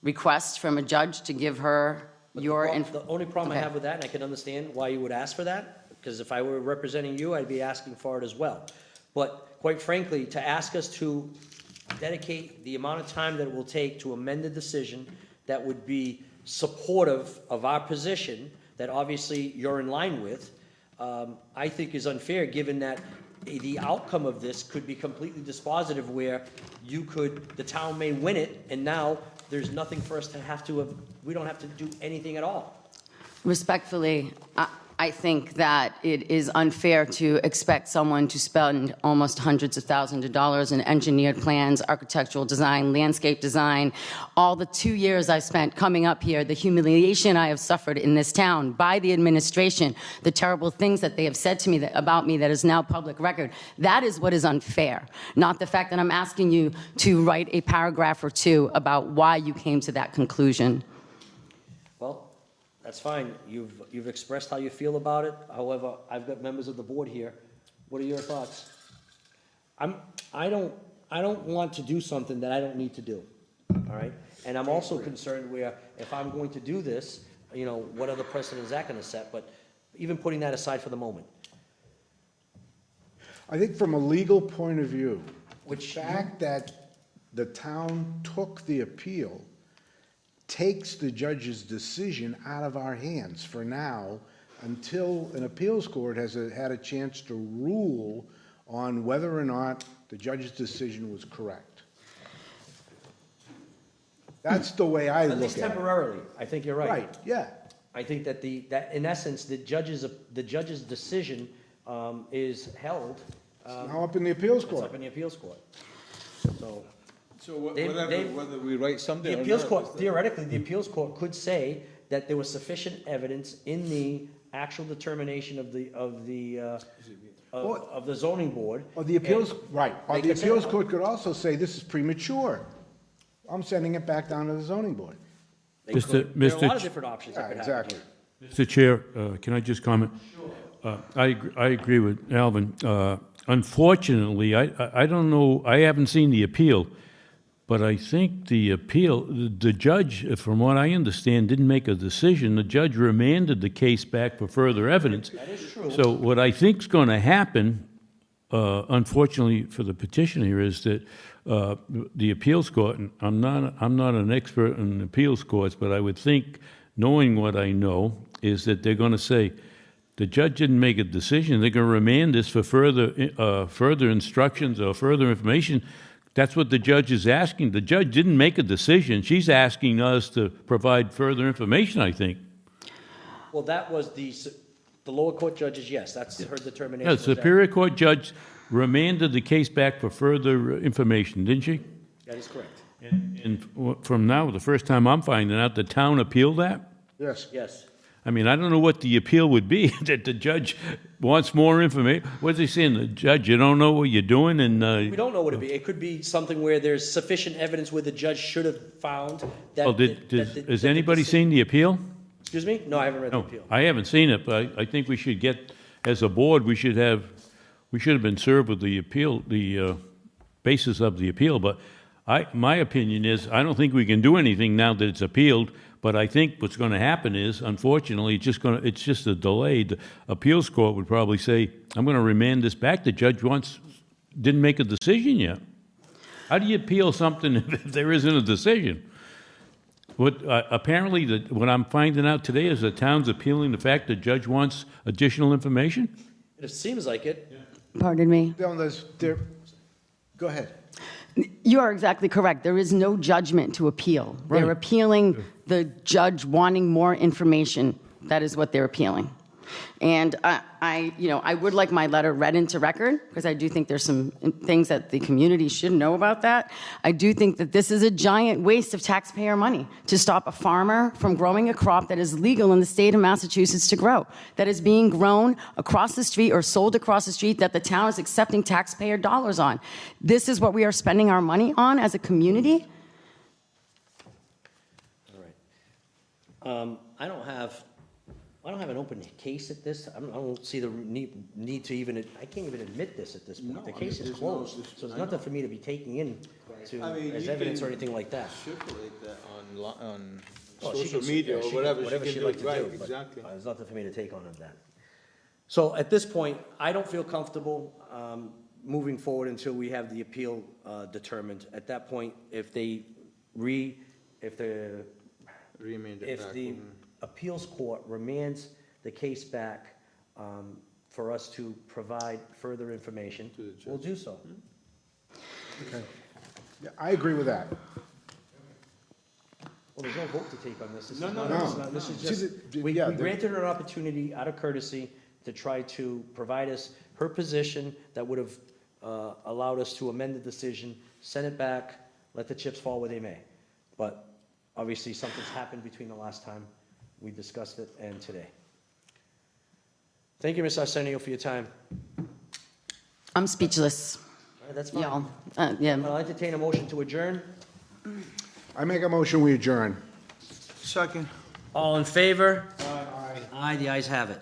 [SPEAKER 11] request from a judge to give her
[SPEAKER 1] But
[SPEAKER 11] your...
[SPEAKER 1] the only problem I
[SPEAKER 11] Okay.
[SPEAKER 1] have with that, and I can understand why you would ask for that, because if I were representing you, I'd be asking for it as well. But quite frankly, to ask us to dedicate the amount of time that it will take to amend the decision that would be supportive of our position, that obviously you're in line with, I think is unfair, given that the outcome of this could be completely dispositive, where the town may win it, and now there's nothing for us to we don't have to do anything at all.
[SPEAKER 11] Respectfully, I think that it is unfair to expect someone to spend almost hundreds of thousands of dollars in engineered plans, architectural design, landscape design, all the 2 years I spent coming up here, the humiliation I have suffered in this town by the administration, the terrible things that they have said to me about me that is now public record. That is what is unfair, not the fact that I'm asking you to write a paragraph or two about why you came to that conclusion.
[SPEAKER 1] Well, that's fine. You've expressed how you feel about it. However, I've got members of the board here. What are your thoughts? I don't want to do something that I don't need to do, all right? And I'm also concerned where if I'm going to do this, what other precedent is that going to set? But even putting that aside for the moment.
[SPEAKER 2] I think from a legal point of view, the
[SPEAKER 1] Which
[SPEAKER 2] fact that the town took the appeal takes the judge's decision out of our hands for now until an appeals court has had a chance to rule on whether or not the judge's decision was correct. That's the way I
[SPEAKER 1] At
[SPEAKER 2] look
[SPEAKER 1] least
[SPEAKER 2] at it.
[SPEAKER 1] temporarily. I think you're right.
[SPEAKER 2] Right, yeah.
[SPEAKER 1] I think that that in essence, the judge's decision is held.
[SPEAKER 2] Now up in the appeals
[SPEAKER 1] It's
[SPEAKER 2] court.
[SPEAKER 1] up in the appeals court. So.
[SPEAKER 3] So
[SPEAKER 1] whether
[SPEAKER 3] we write something
[SPEAKER 1] The appeals court, theoretically, the appeals court could say that there was sufficient evidence in the actual determination of the zoning board.
[SPEAKER 2] Or the appeals,
[SPEAKER 1] and
[SPEAKER 2] right, or
[SPEAKER 1] they
[SPEAKER 2] the
[SPEAKER 1] could say,
[SPEAKER 2] appeals
[SPEAKER 1] "Oh,
[SPEAKER 2] court could also say, this is premature. I'm sending it back down to the zoning board.
[SPEAKER 1] they
[SPEAKER 4] Mr.
[SPEAKER 1] could." There are a lot of
[SPEAKER 4] Mr.
[SPEAKER 1] different options
[SPEAKER 2] Yeah,
[SPEAKER 1] that could happen.
[SPEAKER 2] exactly.
[SPEAKER 4] Mr. Chair, can I just comment? I agree with Alvin. Unfortunately, I don't know, I haven't seen the appeal, but I think the judge, from what I understand, didn't make a decision. The judge remanded the case back for further evidence.
[SPEAKER 1] That is true.
[SPEAKER 4] So what I think's going to happen, unfortunately for the petitioner, here, is that the appeals court, and I'm not an expert in appeals courts, but I would think, knowing what I know, is that they're going to say, the judge didn't make a decision. They're going to remand this for further instructions or further information. That's what the judge is asking. The judge didn't make a decision. She's asking us to provide further information, I think.
[SPEAKER 1] Well, that was the lower court judges, yes, that's her determination.
[SPEAKER 4] Yeah,
[SPEAKER 1] was that-
[SPEAKER 4] Superior Court judge remanded the case back for further information, didn't she?
[SPEAKER 1] That is correct.
[SPEAKER 4] And from now, the first time I'm finding out, the town appealed that?
[SPEAKER 2] Yes.
[SPEAKER 1] Yes.
[SPEAKER 4] I mean, I don't know what the appeal would be, that the judge wants more information. What's he saying? The judge, you don't know what you're doing, and,
[SPEAKER 1] We don't know what it'd be. It could be something where there's sufficient evidence where the judge should have found that.
[SPEAKER 4] well,
[SPEAKER 1] that the-
[SPEAKER 4] has
[SPEAKER 1] that the
[SPEAKER 4] anybody
[SPEAKER 1] deci-
[SPEAKER 4] seen the appeal?
[SPEAKER 1] Excuse me? No, I haven't read the
[SPEAKER 4] No,
[SPEAKER 1] appeal.
[SPEAKER 4] I haven't seen it, but I think we should get, as a board, we should have been served with the appeal, the basis of the appeal, but my opinion is, I don't think we can do anything now that it's appealed, but I think what's gonna happen is, unfortunately, it's just a delay. The appeals court would probably say, I'm gonna remand this back, the judge didn't make a decision yet. How do you appeal something if there isn't a decision? Apparently, what I'm finding out today is the town's appealing the fact the judge wants additional information?
[SPEAKER 1] It seems like it.
[SPEAKER 11] Pardon me?
[SPEAKER 2] No, go ahead.
[SPEAKER 11] You are exactly correct. There is no judgment to appeal. They're
[SPEAKER 4] Right.
[SPEAKER 11] appealing the judge wanting more information. That is what they're appealing. And I would like my letter read into record, because I do think there's some things that the community should know about that. I do think that this is a giant waste of taxpayer money to stop a farmer from growing a crop that is legal in the state of Massachusetts to grow, that is being grown across the street or sold across the street, that the town is accepting taxpayer dollars on. This is what we are spending our money on as a community.
[SPEAKER 1] All right. I don't have an open case at this. I don't see the need to even, I can't even admit this at this point. The case is closed, so there's nothing for me to be taking in as evidence or anything like that.
[SPEAKER 3] Circulate that on
[SPEAKER 1] Well, she
[SPEAKER 3] social
[SPEAKER 1] can-
[SPEAKER 3] media
[SPEAKER 1] yeah,
[SPEAKER 3] or
[SPEAKER 1] she
[SPEAKER 3] whatever
[SPEAKER 1] can-
[SPEAKER 3] she
[SPEAKER 1] she'd
[SPEAKER 3] can
[SPEAKER 1] like
[SPEAKER 3] do.
[SPEAKER 1] to
[SPEAKER 3] Right,
[SPEAKER 1] do, but,
[SPEAKER 3] exactly.
[SPEAKER 1] There's nothing for me to take on of that. So at this point, I don't feel comfortable moving forward until we have the appeal determined. At that point, if the
[SPEAKER 3] Remand it
[SPEAKER 1] if
[SPEAKER 3] back.
[SPEAKER 1] the appeals court remands the case back for us to provide further information, we'll do so.
[SPEAKER 2] Yeah, I agree with that.
[SPEAKER 1] Well, there's no vote to take on this. This is
[SPEAKER 3] No,
[SPEAKER 1] not-
[SPEAKER 3] no,
[SPEAKER 1] this is
[SPEAKER 2] no.
[SPEAKER 1] not- This is
[SPEAKER 2] See,
[SPEAKER 1] just, we
[SPEAKER 2] yeah,
[SPEAKER 1] granted her an opportunity out of courtesy to try to provide us her position that would have allowed us to amend the decision, send it back, let the chips fall where they may. But obviously, something's happened between the last time we discussed it and today. Thank you, Ms. Arsenio, for your time.
[SPEAKER 11] I'm speechless,
[SPEAKER 1] All right, that's fine.
[SPEAKER 11] y'all. Yeah.
[SPEAKER 1] I'll entertain a motion to adjourn.
[SPEAKER 2] I make a motion, we adjourn.
[SPEAKER 3] Second.
[SPEAKER 1] All in favor? Aye. Aye, the ayes have it.